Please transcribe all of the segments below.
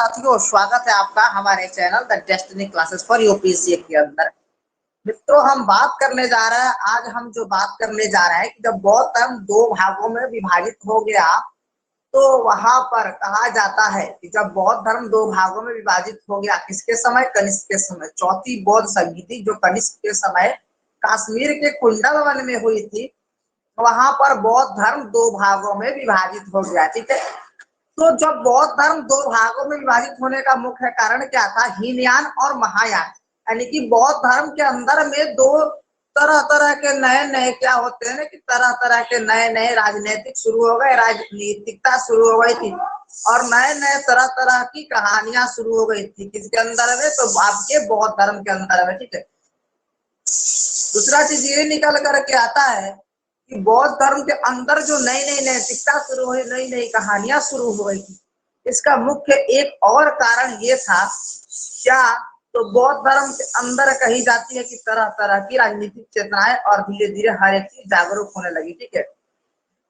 साथियों, स्वागत है आपका हमारे channel the destiny classes for UPSC के अंदर। मित्रों, हम बात करने जा रहे हैं, आज हम जो बात करने जा रहे हैं कि जब बौद्ध धर्म दो भागों में विभाजित हो गया तो वहां पर कहा जाता है कि जब बौद्ध धर्म दो भागों में विभाजित हो गया, किसके समय? कनिष्क के समय। चौथी बौद्ध संधि जो कनिष्क के समय कश्मीर के कुंडल वन में हुई थी, वहां पर बौद्ध धर्म दो भागों में विभाजित हो गया। ठीक है, तो जब बौद्ध धर्म दो भागों में विभाजित होने का मुख्य कारण क्या था? हीनयान और महायान, यानी कि बौद्ध धर्म के अंदर में दो तरह तरह के नए नए क्या होते हैं ना कि तरह तरह के नए नए राजनीतिक शुरू हो गए, राजनीतिकता शुरू हो गई थी और नए नए तरह तरह की कहानियां शुरू हो गई थी। किसके अंदर में? तो आपके बौद्ध धर्म के अंदर में। ठीक है, दूसरा चीज ये निकल करके आता है कि बौद्ध धर्म के अंदर जो नई नई नैतिकता शुरू हुई, नई नई कहानियां शुरू हो गई थी, इसका मुख्य एक और कारण ये था क्या? तो बौद्ध धर्म के अंदर कही जाती है कि तरह तरह की राजनीतिक चेतनाएं और धीरे धीरे हर एक चीज जागरूक होने लगी। ठीक है,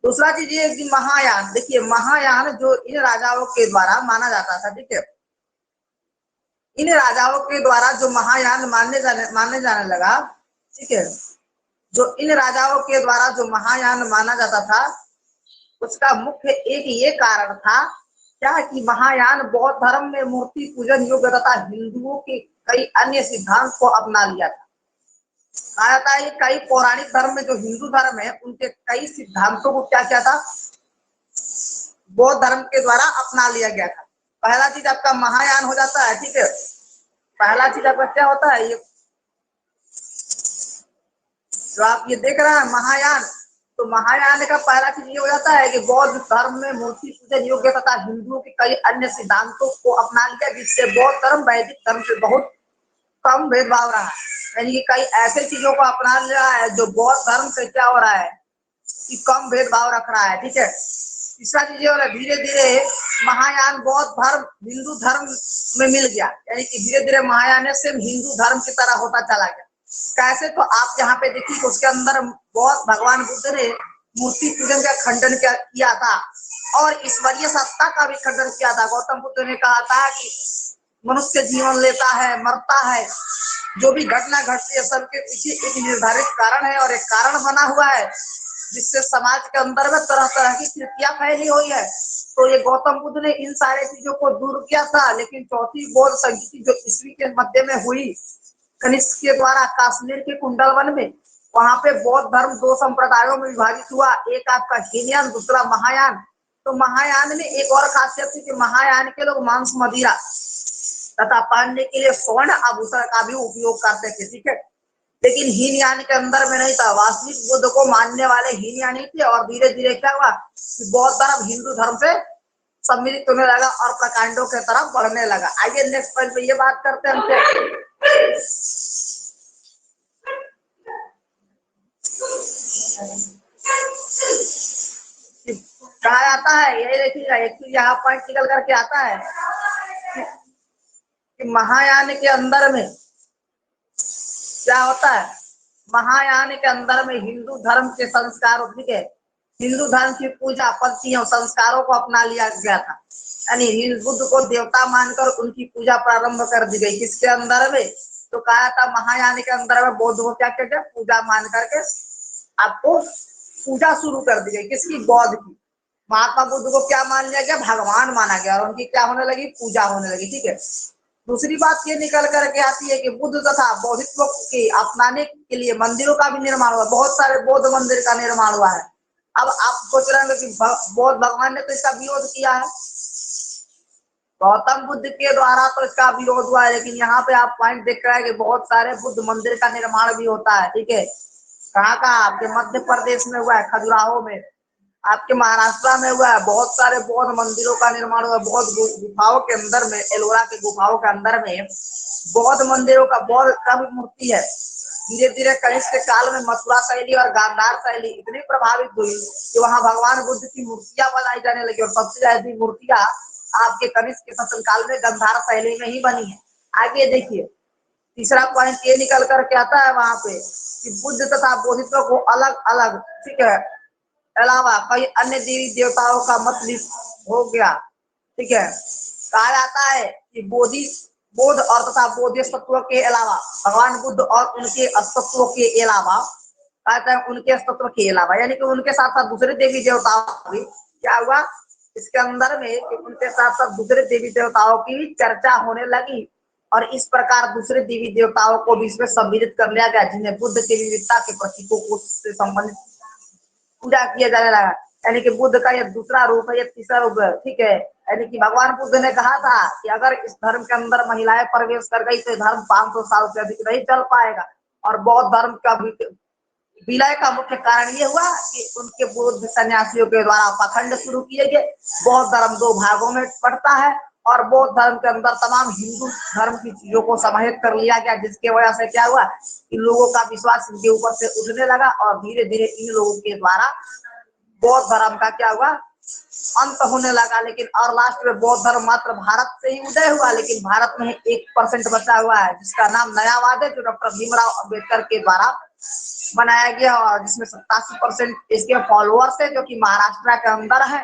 दूसरा चीज ये कि महायान, देखिए महायान जो इन राजाओं के द्वारा माना जाता था, ठीक है, इन राजाओं के द्वारा जो महायान मानने जाने लगा, ठीक है, जो इन राजाओं के द्वारा जो महायान माना जाता था, उसका मुख्य एक ये कारण था क्या कि महायान बौद्ध धर्म में मूर्ति पूजन योग्य तथा हिंदुओं के कई अन्य सिद्धांत को अपना लिया था। कहा जाता है कई पौराणिक धर्म में जो हिंदू धर्म है उनके कई सिद्धांतों को क्या किया था? बौद्ध धर्म के द्वारा अपना लिया गया था। पहला चीज आपका महायान हो जाता है। ठीक है, पहला चीज आपका क्या होता है? ये जो आप ये देख रहे हैं महायान, तो महायान का पहला चीज ये हो जाता है कि बौद्ध धर्म में मूर्ति पूजन योग्य तथा हिंदुओं के कई अन्य सिद्धांतों को अपना लिया, जिससे बौद्ध धर्म वैदिक धर्म से बहुत कम भेदभाव रहा है। यानी कि कई ऐसे चीजों को अपना लिया है जो बौद्ध धर्म से क्या हो रहा है कि कम भेदभाव रख रहा है। ठीक है, तीसरा चीज ये हो रहा है धीरे धीरे महायान बौद्ध धर्म हिंदू धर्म में मिल गया, यानी कि धीरे धीरे महायान से हिंदू धर्म की तरह होता चला गया। कैसे? तो आप यहाँ पे देखिए उसके अंदर बौद्ध भगवान बुद्ध ने मूर्ति पूजन का खंडन किया था और ईश्वरीय सत्ता का भी खंडन किया था। गौतम बुद्ध ने कहा था कि मनुष्य जीवन लेता है, मरता है, जो भी घटना घटती है सबके पीछे एक निर्धारित कारण है और एक कारण बना हुआ है जिससे समाज के अंदर में तरह तरह की कृतियां फैली हुई है। तो ये गौतम बुद्ध ने इन सारे चीजों को दूर किया था। लेकिन चौथी बौद्ध संधि जो ईस्वी के मध्य में हुई कनिष्क के द्वारा कश्मीर के कुंडल वन में, वहां पे बौद्ध धर्म दो संप्रदायों में विभाजित हुआ, एक आपका हीनयान, दूसरा महायान। तो महायान में एक और खासियत थी कि महायान के लोग मांस मदिरा तथा पहनने के लिए स्वर्ण आभूषण का भी उपयोग करते थे। ठीक है, लेकिन हीनयान के अंदर में नहीं था। वास्तविक बुद्ध को मानने वाले हीनयानी थे और धीरे धीरे क्या हुआ कि बौद्ध धर्म हिंदू धर्म से सम्मिलित होने लगा और प्रकांडों के तरफ बढ़ने लगा। आइए नेक्स्ट पॉइंट पे ये बात करते हैं। कहा जाता है, यही देखिएगा एक चीज यहाँ पॉइंट निकल करके आता है कि महायान के अंदर में क्या होता है? महायान के अंदर में हिंदू धर्म के संस्कारों, ठीक है, हिंदू धर्म की पूजा पद्धतियों संस्कारों को अपना लिया गया था। यानी बुद्ध को देवता मानकर उनकी पूजा प्रारंभ कर दी गई। किसके अंदर में? तो कहा था महायान के अंदर में बौद्ध को क्या कहते हैं? पूजा मान करके आपको पूजा शुरू कर दी गई। किसकी? बौद्ध की। महात्मा बुद्ध को क्या मान लिया गया? भगवान माना गया और उनकी क्या होने लगी? पूजा होने लगी। ठीक है, दूसरी बात ये निकल करके आती है कि बुद्ध तथा बौद्धित्व के अपनाने के लिए मंदिरों का भी निर्माण हुआ। बहुत सारे बौद्ध मंदिर का निर्माण हुआ है। अब आप सोच रहे हैं कि बौद्ध भगवान ने तो इसका विरोध किया है, गौतम बुद्ध के द्वारा तो इसका विरोध हुआ है, लेकिन यहाँ पे आप पॉइंट देख रहे हैं कि बहुत सारे बुद्ध मंदिर का निर्माण भी होता है। ठीक है, कहाँ कहाँ? आपके मध्य प्रदेश में हुआ है, खजुराहो में, आपके महाराष्ट्र में हुआ है, बहुत सारे बौद्ध मंदिरों का निर्माण हुआ है। बौद्ध गुफाओं के अंदर में, एलोरा के गुफाओं के अंदर में बौद्ध मंदिरों का बौद्ध का भी मूर्ति है। धीरे धीरे कनिष्क के काल में मथुरा शैली और गांधार शैली इतनी प्रभावित हुई कि वहां भगवान बुद्ध की मूर्तियां बनाई जाने लगी और सबसे ज्यादा मूर्तियां आपके कनिष्क के शासनकाल में गांधार शैली में ही बनी है। आगे देखिए, तीसरा पॉइंट ये निकल करके आता है वहां पे कि बुद्ध तथा बौद्धित्व को अलग अलग, ठीक है, अलावा कई अन्य देवी देवताओं का मत हो गया। ठीक है, कहा जाता है कि बोध और तथा बोधिसत्व के अलावा भगवान बुद्ध और उनके अस्तित्व के अलावा कहते हैं उनके अस्तित्व के अलावा यानी कि उनके साथ साथ दूसरे देवी देवताओं भी क्या हुआ इसके अंदर में कि उनके साथ साथ दूसरे देवी देवताओं की चर्चा होने लगी और इस प्रकार दूसरे देवी देवताओं को भी इसमें सम्मिलित कर लिया गया जिन्हें बुद्ध की विविधता के प्रतीकों को से संबंधित पूजा किया जाने लगा। यानी कि बुद्ध का ये दूसरा रूप है, ये तीसरा रूप है, ठीक है। यानी कि भगवान बुद्ध ने कहा था कि अगर इस धर्म के अंदर महिलाएं प्रवेश कर गई तो धर्म 500 साल से अधिक नहीं चल पाएगा। और बौद्ध धर्म का विलय का मुख्य कारण ये हुआ कि उनके बौद्ध सन्यासियों के द्वारा पाखंड शुरू किए गए। बौद्ध धर्म 2 भागों में पड़ता है और बौद्ध धर्म के अंदर तमाम हिंदू धर्म की चीजों को समाहित कर लिया गया, जिसके वजह से क्या हुआ कि लोगों का विश्वास इनके ऊपर से उठने लगा और धीरे धीरे इन लोगों के द्वारा बौद्ध धर्म का क्या हुआ अंत होने लगा। लेकिन और लास्ट में बौद्ध धर्म मात्र भारत से ही उदय हुआ, लेकिन भारत में 1% बचा हुआ है जिसका नाम नयावाद है, जो डॉक्टर भीमराव अंबेडकर के द्वारा बनाया गया और जिसमें 87% इसके फॉलोअर्स है जो कि महाराष्ट्र के अंदर है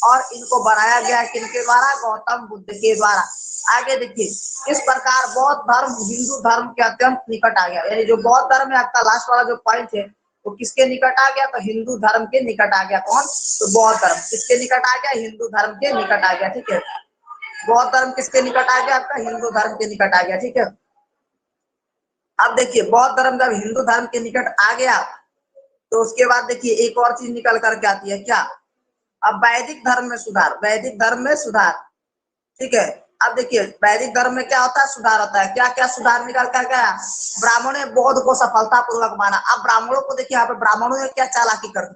और इनको बनाया गया किनके द्वारा गौतम बुद्ध के द्वारा। आगे देखिए इस प्रकार बौद्ध धर्म हिंदू धर्म के अत्यंत निकट आ गया। यानी जो बौद्ध धर्म है आपका लास्ट वाला जो पॉइंट है वो किसके निकट आ गया तो हिंदू धर्म के निकट आ गया। कौन तो बौद्ध धर्म किसके निकट आ गया हिंदू धर्म के निकट आ गया, ठीक है। बौद्ध धर्म किसके निकट आ गया आपका हिंदू धर्म के निकट आ गया, ठीक है। अब देखिए बौद्ध धर्म जब हिंदू धर्म के निकट आ गया तो उसके बाद देखिए एक और चीज निकल करके आती है क्या, अब वैदिक धर्म में सुधार, वैदिक धर्म में सुधार, ठीक है। अब देखिए वैदिक धर्म में क्या होता है सुधार होता है, क्या क्या सुधार निकल कर गया। ब्राह्मणों ने बौद्ध को सफलता पूर्वक माना। अब ब्राह्मणों को देखिए यहाँ पे ब्राह्मणों ने क्या चालाकी कर दी,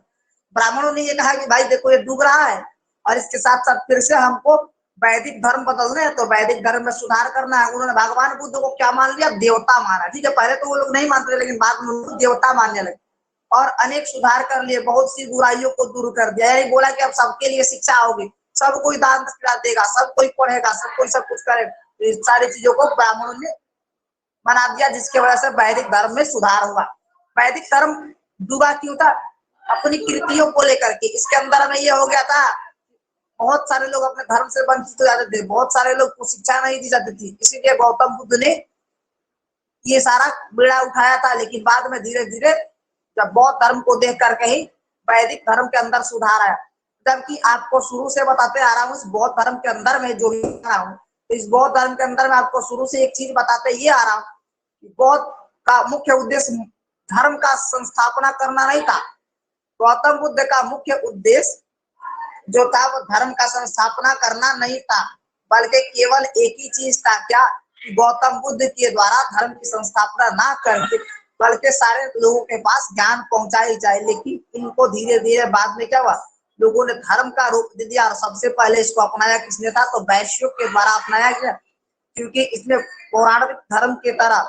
ब्राह्मणों ने ये कहा कि भाई देखो ये डूब रहा है और इसके साथ साथ फिर से हमको वैदिक धर्म बदलना है तो वैदिक धर्म में सुधार करना है। उन्होंने भगवान बुद्ध को क्या मान लिया देवता माना, ठीक है। पहले तो वो लोग नहीं मानते लेकिन बाद में उनको देवता मानने लगे और अनेक सुधार कर लिए, बहुत सी बुराइयों को दूर कर दिया। यही बोला कि अब सबके लिए शिक्षा होगी, सब कोई दान दक्षिणा देगा, सब कोई पढ़ेगा, सब कोई सब कुछ करेगा। इस सारी चीजों को ब्राह्मणों ने बना दिया जिसकी वजह से वैदिक धर्म में सुधार हुआ। वैदिक धर्म डूबा क्यों था अपनी कृतियों को लेकर के। इसके अंदर में ये हो गया था बहुत सारे लोग अपने धर्म से वंचित हो जाते थे, बहुत सारे लोग को शिक्षा नहीं दी जाती थी, इसीलिए गौतम बुद्ध ने ये सारा बेड़ा उठाया था। लेकिन बाद में धीरे धीरे जब बौद्ध धर्म को देख करके ही वैदिक धर्म के अंदर सुधार आया। जबकि आपको शुरू से बताते आ रहा हूँ इस बौद्ध धर्म के अंदर में जो भी आ रहा हूँ, इस बौद्ध धर्म के अंदर में आपको शुरू से एक चीज बताते ये आ रहा हूँ कि बौद्ध का मुख्य उद्देश्य धर्म का संस्थापना करना नहीं था। गौतम बुद्ध का मुख्य उद्देश्य जो था वो धर्म का संस्थापना करना नहीं था, बल्कि केवल एक ही चीज था क्या कि गौतम बुद्ध के द्वारा धर्म की संस्थापना ना करके बल्कि सारे लोगों के पास ज्ञान पहुंचाई जाए। लेकिन इनको धीरे धीरे बाद में क्या हुआ लोगों ने धर्म का रूप दे दिया और सबसे पहले इसको अपनाया किसने था तो वैश्यों के द्वारा अपनाया गया, क्योंकि इसमें पौराणिक धर्म की तरह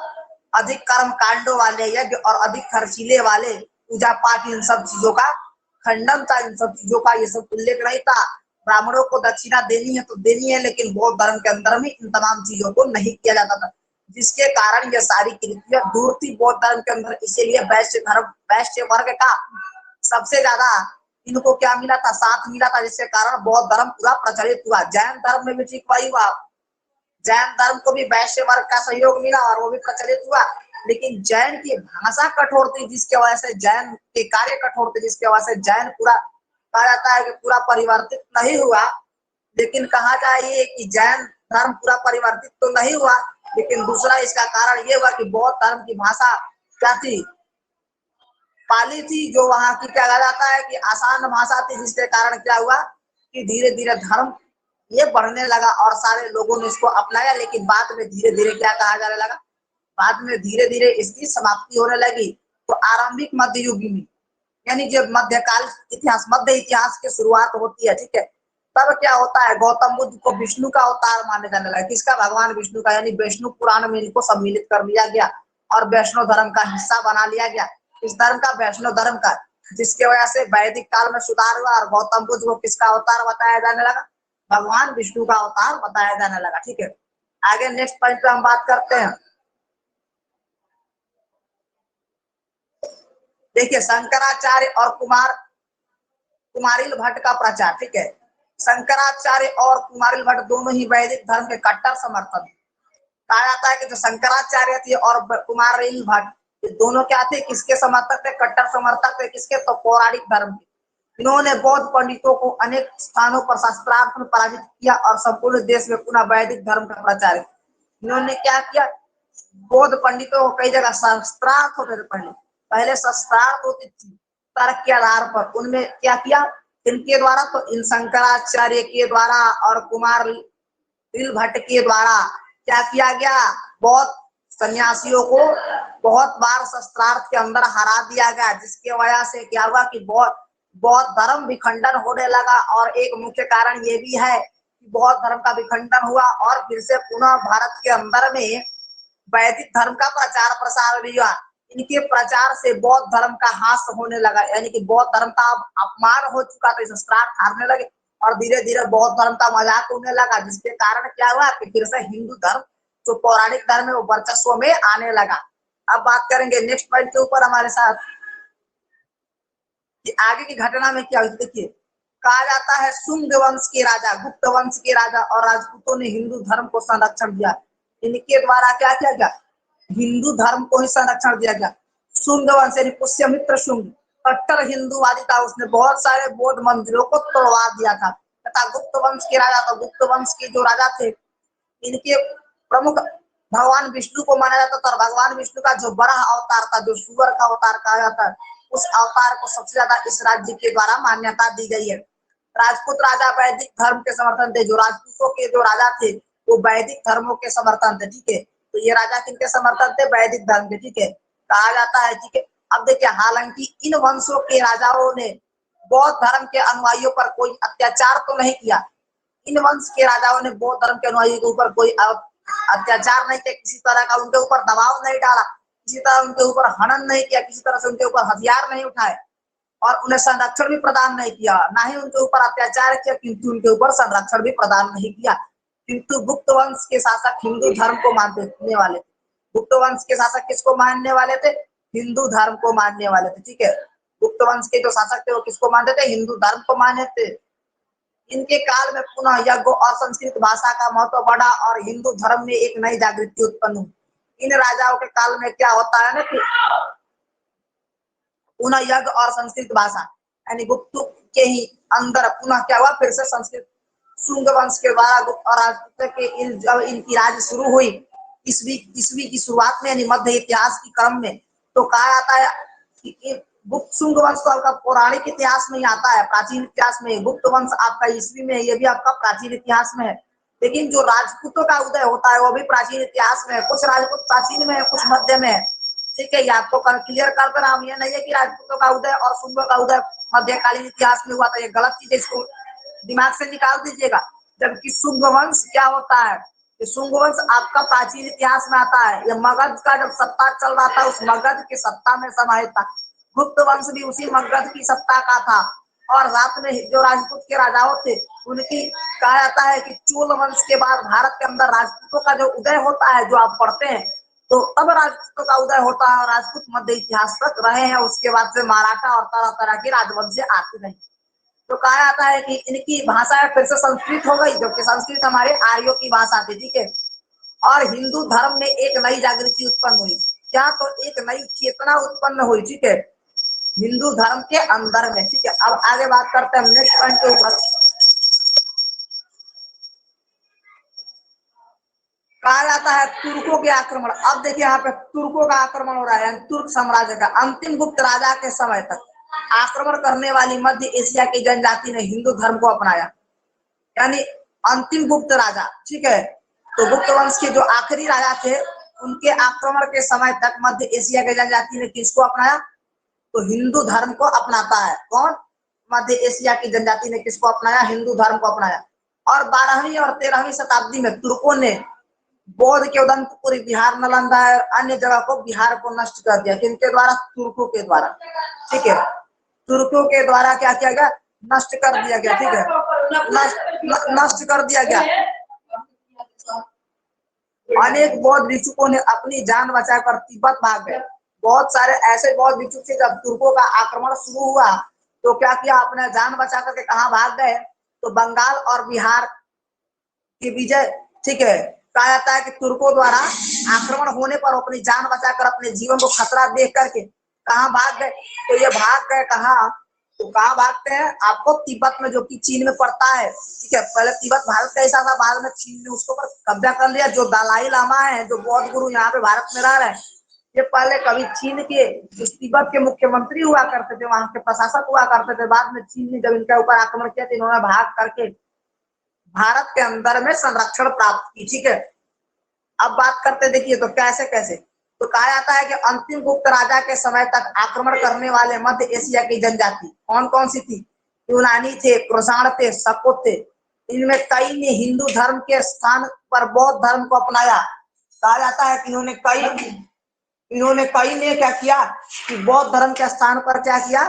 अधिक कर्म कांडों वाले यज्ञ और अधिक खर्चीले वाले पूजा पाठ इन सब चीजों का खंडन था, इन सब चीजों का ये सब उल्लेख नहीं था। ब्राह्मणों को दक्षिणा देनी है तो देनी है, लेकिन बौद्ध धर्म के अंदर में इन तमाम चीजों को नहीं किया जाता था, जिसके कारण ये सारी कृतियां दूर थी बौद्ध धर्म के अंदर। इसीलिए वैश्य धर्म वैश्य वर्ग का सबसे ज्यादा इनको क्या मिला था साथ मिला था, जिसके कारण बौद्ध धर्म पूरा प्रचलित हुआ। जैन धर्म में भी ठीक वही हुआ, जैन धर्म को भी वैश्य वर्ग का सहयोग मिला और वो भी प्रचलित हुआ। लेकिन जैन की भाषा कठोर थी जिसके वजह से जैन के कार्य कठोर थे, जिसके वजह से जैन पूरा कहा जाता है कि पूरा परिवर्तित नहीं हुआ। लेकिन कहा जाए कि जैन धर्म पूरा परिवर्तित तो नहीं हुआ, लेकिन दूसरा इसका कारण ये हुआ कि बौद्ध धर्म की भाषा क्या थी पाली थी, जो वहां की क्या कहा जाता है कि आसान भाषा थी, जिसके कारण क्या हुआ कि धीरे धीरे धर्म ये बढ़ने लगा और सारे लोगों ने इसको अपनाया। लेकिन बाद में धीरे धीरे क्या कहा जाने लगा, बाद में धीरे धीरे इसकी समाप्ति होने लगी। तो आरंभिक मध्य युग में यानी जब मध्यकाल इतिहास मध्य इतिहास की शुरुआत होती है, ठीक है, तब क्या होता है गौतम बुद्ध को विष्णु का अवतार माने जाने लगा। किसका भगवान विष्णु का, यानी वैष्णव पुराण में इनको सम्मिलित कर लिया गया और वैष्णव धर्म का हिस्सा बना लिया गया, इस धर्म का वैष्णव धर्म का, जिसके वजह से वैदिक काल में सुधार हुआ और गौतम बुद्ध को किसका अवतार बताया जाने लगा भगवान विष्णु का अवतार बताया जाने लगा, ठीक है। आगे नेक्स्ट पॉइंट पे हम बात करते हैं। देखिए शंकराचार्य और कुमारिल भट्ट का प्रचार, ठीक है। शंकराचार्य और कुमारिल भट्ट दोनों ही वैदिक धर्म के कट्टर समर्थक। कहा जाता है कि जो शंकराचार्य थे और कुमारिल भट्ट, ये दोनों क्या थे, किसके समर्थक थे, कट्टर समर्थक थे, किसके, तो पौराणिक धर्म के। इन्होंने बौद्ध पंडितों को अनेक स्थानों पर शस्त्रास्त्र में पराजित किया और संपूर्ण देश में पुनः वैदिक धर्म का प्रचार किया। इन्होंने क्या किया, बौद्ध पंडितों को कई जगह शस्त्रार्थ होते थे, पहले शस्त्रार्थ होती थी तर्क के आधार पर, उनमें क्या किया, इनके द्वारा, तो इन शंकराचार्य के द्वारा और कुमारिल भट्ट के द्वारा क्या किया गया, बौद्ध सन्यासियों को बहुत बार शस्त्रार्थ के अंदर हरा दिया गया, जिसकी वजह से क्या हुआ कि बौद्ध धर्म विखंडन होने लगा। और एक मुख्य कारण ये भी है कि बौद्ध धर्म का विखंडन हुआ और फिर से पुनः भारत के अंदर में वैदिक धर्म का प्रचार प्रसार भी हुआ। इनके प्रचार से बौद्ध धर्म का ह्रास होने लगा, यानी कि बौद्ध धर्म का अपमान हो चुका था, शस्त्रार्थ हारने लगे और धीरे धीरे बौद्ध धर्म का मजाक उड़ने लगा, जिसके कारण क्या हुआ कि फिर से हिंदू धर्म जो पौराणिक धर्म है वो वर्चस्व में आने लगा। अब बात करेंगे नेक्स्ट पॉइंट के ऊपर हमारे साथ कि आगे की घटना में क्या हुई। देखिए, कहा जाता है शुंग वंश के राजा, गुप्त वंश के राजा और राजपूतों ने हिंदू धर्म को संरक्षण दिया। इनके द्वारा क्या किया गया, हिंदू धर्म को ही संरक्षण दिया गया। शुंग वंश यानी पुष्यमित्र शुंग कट्टर हिंदूवादी था, उसने बहुत सारे बौद्ध मंदिरों को तोड़वा दिया था। तथा गुप्त वंश के राजा, तो गुप्त वंश के जो राजा थे, इनके प्रमुख भगवान विष्णु को माना जाता था। भगवान विष्णु का जो बड़ा अवतार था, जो सुअर का अवतार कहा जाता है, उस अवतार को सबसे ज्यादा इस राज्य के द्वारा मान्यता दी गई है। राजपूत राजा वैदिक धर्म के समर्थन थे, जो राजपूतों के जो राजा थे वो वैदिक धर्मों के समर्थन थे, ठीक है। तो ये राजा किनके समर्थन थे, वैदिक धर्म के, ठीक है, कहा जाता है, ठीक है। अब देखिए, हालांकि इन वंशों के राजाओं ने बौद्ध धर्म के अनुयायियों पर कोई अत्याचार तो नहीं किया। इन वंश के राजाओं ने बौद्ध धर्म के अनुयायियों के ऊपर कोई अत्याचार नहीं किया, किसी तरह का उनके ऊपर दबाव नहीं डाला, किसी तरह उनके ऊपर हनन नहीं किया, किसी तरह से उनके ऊपर हथियार नहीं उठाए और उन्हें संरक्षण भी प्रदान नहीं किया, ना ही उनके ऊपर अत्याचार किया, किंतु उनके ऊपर संरक्षण भी प्रदान नहीं किया। किंतु गुप्त वंश के शासक हिंदू धर्म को मानने वाले थे। गुप्त वंश के शासक किसको मानने वाले थे, हिंदू धर्म को मानने वाले थे, ठीक है। गुप्त वंश के जो शासक थे वो किसको मानते थे, हिंदू धर्म को मानते थे। इनके काल में पुनः यज्ञ और संस्कृत भाषा का महत्व बढ़ा और हिंदू धर्म में एक नई जागृति उत्पन्न हुई। इन राजाओं के काल में क्या होता है ना कि पुनः यज्ञ और संस्कृत भाषा, यानी गुप्त के ही अंदर पुनः क्या हुआ, फिर से संस्कृत शुंग वंश के द्वारा गुप्त और राजपूत के जब इनकी राज शुरू हुई ईस्वी की शुरुआत में, यानी मध्य इतिहास की क्रम में, तो कहा जाता है कि गुप्त शुंग वंश तो आपका पौराणिक इतिहास में ही आता है, प्राचीन इतिहास में। गुप्त वंश आपका ईस्वी में है, ये भी आपका प्राचीन इतिहास में है। लेकिन जो राजपूतों का उदय होता है वो भी प्राचीन इतिहास में है। कुछ राजपूत प्राचीन में है, कुछ मध्य में है, ठीक है। ये आपको क्लियर कर दे रहा हूँ, ये नहीं है कि राजपूतों का उदय और शुंगों का उदय मध्यकालीन इतिहास में हुआ था, ये गलत चीज है, इसको दिमाग से निकाल दीजिएगा। जबकि शुंग वंश क्या होता है, शुंग वंश आपका प्राचीन इतिहास में आता है। ये मगध का जब सत्ता चल रहा था, उस मगध की सत्ता में समाहित था। गुप्त वंश भी उसी मगध की सत्ता का था। और रात में जो राजपूत के राजाओं थे उनकी, कहा जाता है कि चोल वंश के बाद भारत के अंदर राजपूतों का जो उदय होता है, जो आप पढ़ते हैं, तो तब राजपूतों का उदय होता है और राजपूत मध्य इतिहास तक रहे हैं। उसके बाद से मराठा और तरह तरह के राजवंश आते रहे। तो कहा जाता है कि इनकी भाषा फिर से संस्कृत हो गई, जबकि संस्कृत हमारे आर्यों की भाषा थी, ठीक है। और हिंदू धर्म में एक नई जागृति उत्पन्न हुई, क्या, तो एक नई चेतना उत्पन्न हुई, ठीक है, हिंदू धर्म के अंदर में, ठीक है। अब आगे बात करते हैं नेक्स्ट पॉइंट के ऊपर। कहा जाता है तुर्कों के आक्रमण। अब देखिए यहाँ पे तुर्कों का आक्रमण हो रहा है, तुर्क साम्राज्य का। अंतिम गुप्त राजा के समय तक आक्रमण करने वाली मध्य एशिया की जनजाति ने हिंदू धर्म को अपनाया, यानी अंतिम गुप्त राजा, ठीक है। तो गुप्त वंश के जो आखिरी राजा थे उनके आक्रमण के समय तक मध्य एशिया की जनजाति ने किसको अपनाया, तो हिंदू धर्म को अपनाता है। कौन, मध्य एशिया की जनजाति ने किसको अपनाया, हिंदू धर्म को अपनाया। और 12वीं और 13वीं शताब्दी में तुर्कों ने बौद्ध के उदंतपुरी, बिहार, नालंदा और अन्य जगह को, बिहार को नष्ट कर दिया। किनके द्वारा, तुर्कों के द्वारा, ठीक है। तुर्कों के द्वारा क्या किया गया, नष्ट कर दिया गया, ठीक है, नष्ट कर दिया गया। अनेक बौद्ध भिक्षुकों ने अपनी जान बचाकर तिब्बत भाग गए। बहुत सारे ऐसे बौद्ध भिक्षुक थे, जब तुर्कों का आक्रमण शुरू हुआ तो क्या किया, अपना जान बचा करके कहाँ भाग गए, तो बंगाल और बिहार की विजय, ठीक है, कहा जाता है कि तुर्कों द्वारा आक्रमण होने पर अपनी जान बचाकर अपने जीवन को खतरा देख करके कहाँ भाग गए, तो ये भाग गए कहाँ, तो कहाँ भागते हैं आपको, तिब्बत में, जो कि चीन में पड़ता है, ठीक है। पहले तिब्बत भारत का हिस्सा था, बाद में चीन ने उसको पर कब्जा कर लिया। जो दलाई लामा है, जो बौद्ध गुरु यहाँ पे भारत में रह रहे हैं, ये पहले कभी चीन के, तिब्बत के मुख्यमंत्री हुआ करते थे, वहां के प्रशासक हुआ करते थे। बाद में चीन ने जब इनके ऊपर आक्रमण किया तो इन्होंने भाग करके भारत के अंदर में संरक्षण प्राप्त की, ठीक है। अब बात करते, देखिए तो कैसे कैसे, तो कहा जाता है कि अंतिम गुप्त राजा के समय तक आक्रमण करने वाले मध्य एशिया की जनजाति कौन कौन सी थी, यूनानी थे, कुषाण थे, शको थे। इनमें कई ने हिंदू धर्म के स्थान पर बौद्ध धर्म को अपनाया। कहा जाता है कि इन्होंने कई ने क्या किया कि बौद्ध धर्म के स्थान पर क्या किया,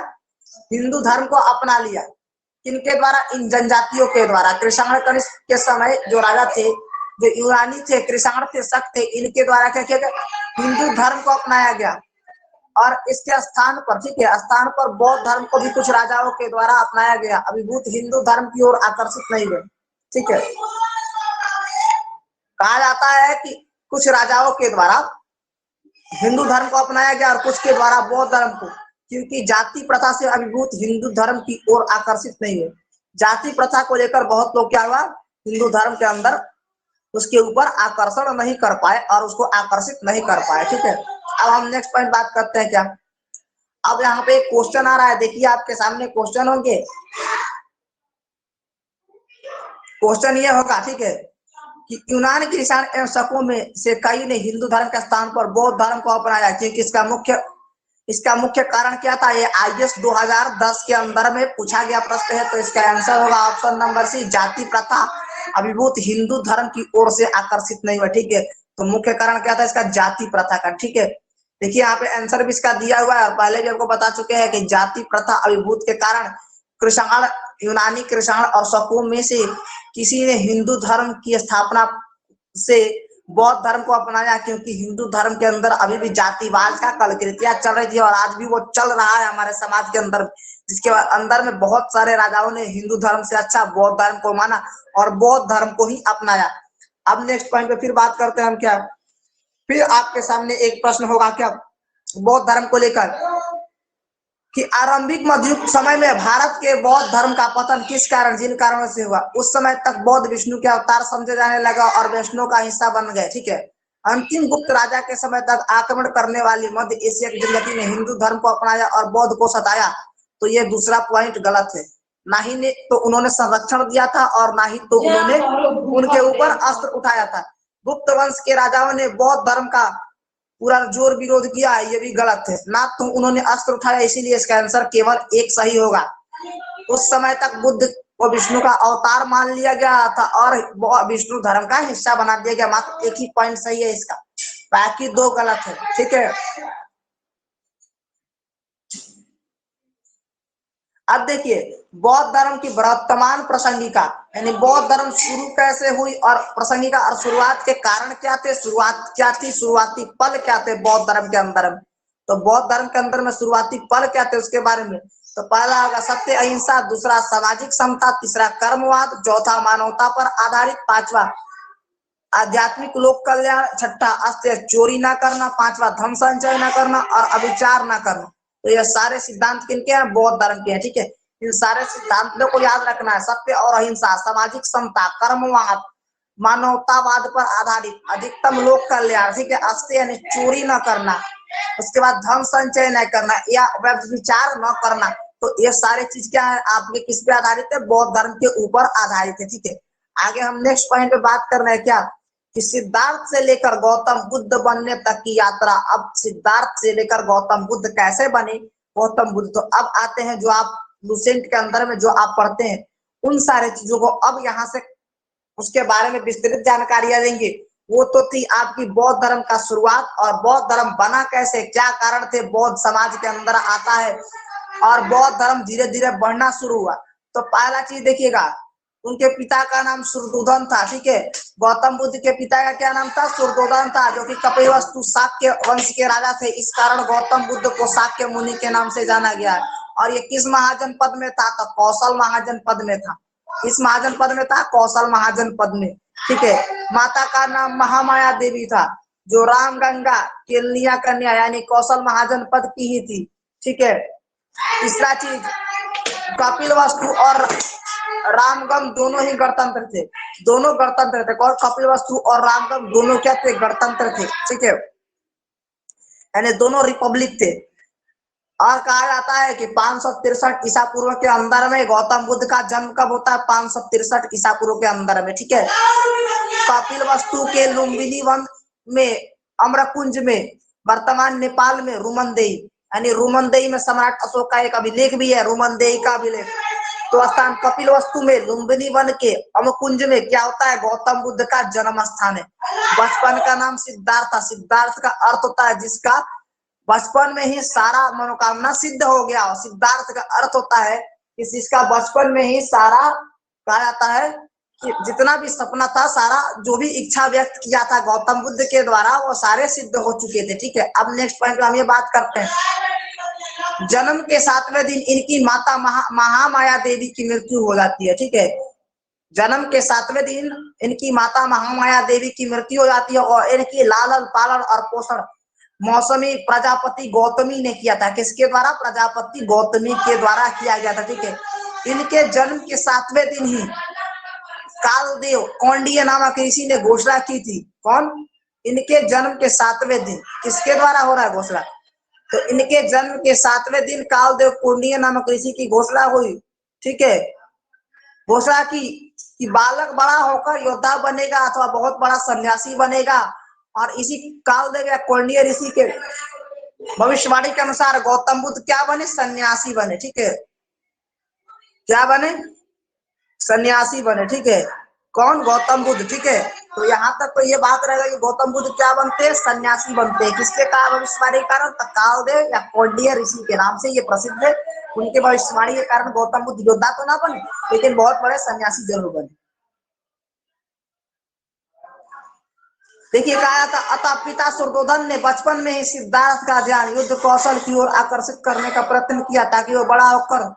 हिंदू धर्म को अपना लिया। किनके द्वारा, इन जनजातियों के द्वारा। कृषाण कनिष्क के समय जो राजा थे, जो यूनानी थे, कृषाण थे, शक थे, इनके द्वारा क्या किया गया, हिंदू धर्म को अपनाया गया। और इसके स्थान पर, ठीक है, स्थान पर बौद्ध धर्म को भी कुछ राजाओं के द्वारा अपनाया गया। अभिभूत हिंदू धर्म की ओर आकर्षित नहीं हुए, ठीक है। कहा जाता है कि कुछ राजाओं के द्वारा हिंदू धर्म को अपनाया गया और कुछ के द्वारा बौद्ध धर्म को, क्योंकि जाति प्रथा से अभिभूत हिंदू धर्म की ओर आकर्षित नहीं हुए। जाति प्रथा को लेकर बहुत लोग क्या हुआ, हिंदू धर्म के अंदर उसके ऊपर आकर्षण नहीं कर पाए और उसको आकर्षित नहीं कर पाए, ठीक है। अब हम नेक्स्ट पॉइंट बात करते हैं क्या। अब यहाँ पे एक क्वेश्चन आ रहा है, देखिए आपके सामने क्वेश्चन होंगे। क्वेश्चन ये होगा, ठीक है, कि यूनान, कृषाण एवं शकों में से कई ने हिंदू धर्म के स्थान पर बौद्ध धर्म को अपनाया, क्योंकि इसका मुख्य कारण क्या था। ये IAS 2010 के अंदर में पूछा गया प्रश्न है, तो इसका आंसर होगा ऑप्शन नंबर सी, जाति प्रथा अभिभूत हिंदू धर्म की ओर से आकर्षित नहीं हुआ, ठीक है। तो मुख्य कारण क्या था इसका, जाति प्रथा का, ठीक है। देखिए यहाँ पे आंसर भी इसका दिया हुआ है और पहले भी आपको बता चुके हैं कि जाति प्रथा अभिभूत के कारण कृषाण, यूनानी, कृषाण और शकों में से किसी ने हिंदू धर्म की स्थापना से बौद्ध धर्म को अपनाया, क्योंकि हिंदू धर्म के अंदर अभी भी जातिवाद का कलकृतियां चल रही थी और आज भी वो चल रहा है हमारे समाज के अंदर, जिसके अंदर में बहुत सारे राजाओं ने हिंदू धर्म से अच्छा बौद्ध धर्म को माना और बौद्ध धर्म को ही अपनाया। अब नेक्स्ट पॉइंट पे फिर बात करते हैं हम क्या, फिर आपके सामने एक प्रश्न होगा क्या बौद्ध धर्म को लेकर, कि आरंभिक मध्ययुग समय में भारत के बौद्ध धर्म का पतन किस कारण, जिन कारणों से हुआ। उस समय तक बौद्ध विष्णु के अवतार समझे जाने लगा और वैष्णव का हिस्सा बन गए, ठीक है। अंतिम गुप्त राजा के समय तक आक्रमण करने वाली मध्य एशिया की जनजाति ने हिंदू धर्म को अपनाया और बौद्ध को सताया, तो ये दूसरा पॉइंट गलत है। ना ही ने तो उन्होंने संरक्षण दिया था और ना ही तो उन्होंने उनके ऊपर अस्त्र उठाया था। गुप्त वंश के राजाओं ने बौद्ध धर्म का पूरा जोर विरोध किया है, ये भी गलत है। ना तो उन्होंने अस्त्र उठाया, इसीलिए इसका आंसर केवल एक सही होगा। उस समय तक बुद्ध को विष्णु का अवतार मान लिया गया था और विष्णु धर्म का हिस्सा बना दिया गया। मात्र एक ही पॉइंट सही है इसका, बाकी दो गलत है, ठीक है। अब देखिए बौद्ध धर्म की वर्तमान प्रसंगिका, यानी बौद्ध धर्म शुरू कैसे हुई और प्रसंगिका और शुरुआत के कारण क्या थे, शुरुआत क्या थी, शुरुआती पल क्या थे बौद्ध धर्म के अंदर में। तो बौद्ध धर्म के अंदर में शुरुआती पल क्या थे उसके बारे में, तो पहला होगा सत्य अहिंसा, दूसरा सामाजिक समता, तीसरा कर्मवाद, चौथा मानवता पर आधारित, पांचवा आध्यात्मिक लोक कल्याण, छठा अस्त्य चोरी ना करना, पांचवा धन संचय ना करना और अविचार ना करना। तो ये सारे सिद्धांत किनके हैं, बौद्ध धर्म के हैं, ठीक है। इन सारे सिद्धांतों को याद रखना है, सत्य और अहिंसा, सामाजिक समता, कर्मवाद, मानवतावाद पर आधारित, अधिकतम लोक कल्याण, ठीक है, अस्त्य यानी चोरी न करना, उसके बाद धन संचय न करना या व्यभिचार न करना। तो ये सारे चीज क्या है आपके किस पे आधारित है, बौद्ध धर्म के ऊपर आधारित है, ठीक है। आगे हम नेक्स्ट पॉइंट पे बात कर रहे हैं क्या, कि सिद्धार्थ से लेकर गौतम बुद्ध बनने तक की यात्रा। अब सिद्धार्थ से लेकर गौतम बुद्ध कैसे बने गौतम बुद्ध, तो अब आते हैं जो आप लुसेंट के अंदर में जो आप पढ़ते हैं उन सारे चीजों को अब यहाँ से उसके बारे में विस्तृत जानकारियां देंगे। वो तो थी आपकी बौद्ध धर्म का शुरुआत और बौद्ध धर्म बना कैसे, क्या कारण थे बौद्ध समाज के अंदर आता है और बौद्ध धर्म धीरे धीरे बढ़ना शुरू हुआ। तो पहला चीज देखिएगा, उनके पिता का नाम सुरदोधन था, ठीक है। गौतम बुद्ध के पिता का क्या नाम था, सुरदोधन था, जो कि कपिलवस्तु शाक्य वंश के राजा थे। इस कारण गौतम बुद्ध को शाक्य मुनि के नाम से जाना गया है। और ये किस महाजनपद में था, तो कौशल महाजनपद में था। इस महाजनपद में था, कौशल महाजनपद में, ठीक है। माता का नाम महामाया देवी था, जो रामगंगा केलनिया कन्या यानी कौशल महाजनपद की ही थी, ठीक है। तीसरा चीज, कपिलवस्तु और रामगम दोनों ही गणतंत्र थे, दोनों गणतंत्र थे। और कपिलवस्तु और रामगम दोनों क्या थे? गणतंत्र थे, ठीक है, यानी दोनों रिपब्लिक थे। और कहा जाता है कि 563 ईसा पूर्व के अंदर में गौतम बुद्ध का जन्म कब होता है? 563 ईसा पूर्व के अंदर में, ठीक है। कपिलवस्तु के लुम्बिनी वन में, अम्रकुंज में, वर्तमान नेपाल में रूमनदेही, यानी रूमनदेही में सम्राट अशोक का एक अभिलेख भी है, रूमनदेही का अभिलेख। तो स्थान कपिलवस्तु में, लुम्बिनी वन के अमकुंज में क्या होता है? गौतम बुद्ध का जन्म स्थान है। बचपन का नाम सिद्धार्थ था। सिद्धार्थ का अर्थ होता है जिसका बचपन में ही सारा मनोकामना सिद्ध हो गया। सिद्धार्थ का अर्थ होता है कि जिसका बचपन में ही सारा, कहा जाता है कि जितना भी सपना था, सारा जो भी इच्छा व्यक्त किया था गौतम बुद्ध के द्वारा, वो सारे सिद्ध हो चुके थे, ठीक है। अब नेक्स्ट पॉइंट हम ये बात करते हैं। जन्म के 7वें दिन इनकी माता महामाया देवी की मृत्यु हो जाती है, ठीक है। जन्म के 7वें दिन इनकी माता महामाया देवी की मृत्यु हो जाती है और इनकी लालन पालन और पोषण मौसमी प्रजापति गौतमी ने किया था। किसके द्वारा? प्रजापति गौतमी के द्वारा किया गया था, ठीक है। इनके जन्म के 7वें दिन ही कालदेव कौंडिन्य नामक ऋषि ने घोषणा की थी। कौन? इनके जन्म के 7वें दिन किसके द्वारा हो रहा है घोषणा? तो इनके जन्म के 7वें दिन कालदेव कौंडिन्य नामक ऋषि की घोषणा हुई, ठीक है। घोषणा की कि बालक बड़ा होकर योद्धा बनेगा अथवा बहुत बड़ा सन्यासी बनेगा। और इसी कालदेव या कौंडिन्य ऋषि के भविष्यवाणी के अनुसार गौतम बुद्ध क्या बने? सन्यासी बने, ठीक है। क्या बने? सन्यासी बने, ठीक है। कौन? गौतम बुद्ध, ठीक है। तो यहाँ तक तो ये बात रहेगा कि गौतम बुद्ध क्या बनते हैं? सन्यासी बनते हैं। किसके कारण? भविष्यवाणी के कारण? कालदेव या कौंडिन्य ऋषि के नाम से ये प्रसिद्ध है। उनके भविष्यवाणी के कारण गौतम बुद्ध योद्धा तो ना बने, लेकिन बहुत बड़े सन्यासी जरूर बने। देखिए कहा था, अतः पिता शुद्धोधन ने बचपन में ही सिद्धार्थ का ध्यान युद्ध कौशल की ओर आकर्षित करने का प्रयत्न किया ताकि वो बड़ा होकर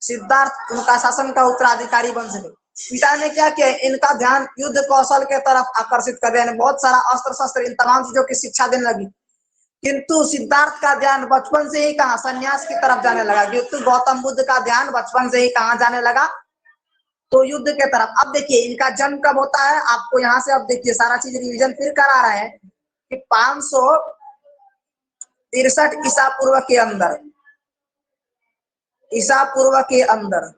सिद्धार्थ उनका शासन का उत्तराधिकारी बन सके। पिता ने क्या किया? इनका ध्यान युद्ध कौशल के तरफ आकर्षित कर दिया, बहुत सारा अस्त्र शस्त्र इन तमाम चीजों की शिक्षा देने लगी। किंतु सिद्धार्थ का ध्यान बचपन से ही कहा? संन्यास की तरफ जाने लगा। किंतु गौतम बुद्ध का ध्यान बचपन से ही कहाँ जाने लगा? तो युद्ध के तरफ। अब देखिए इनका जन्म कब होता है? आपको यहाँ से अब देखिए सारा चीज रिवीजन फिर करा रहा है कि 563 ईसा पूर्व के अंदर, ईसा पूर्व के अंदर,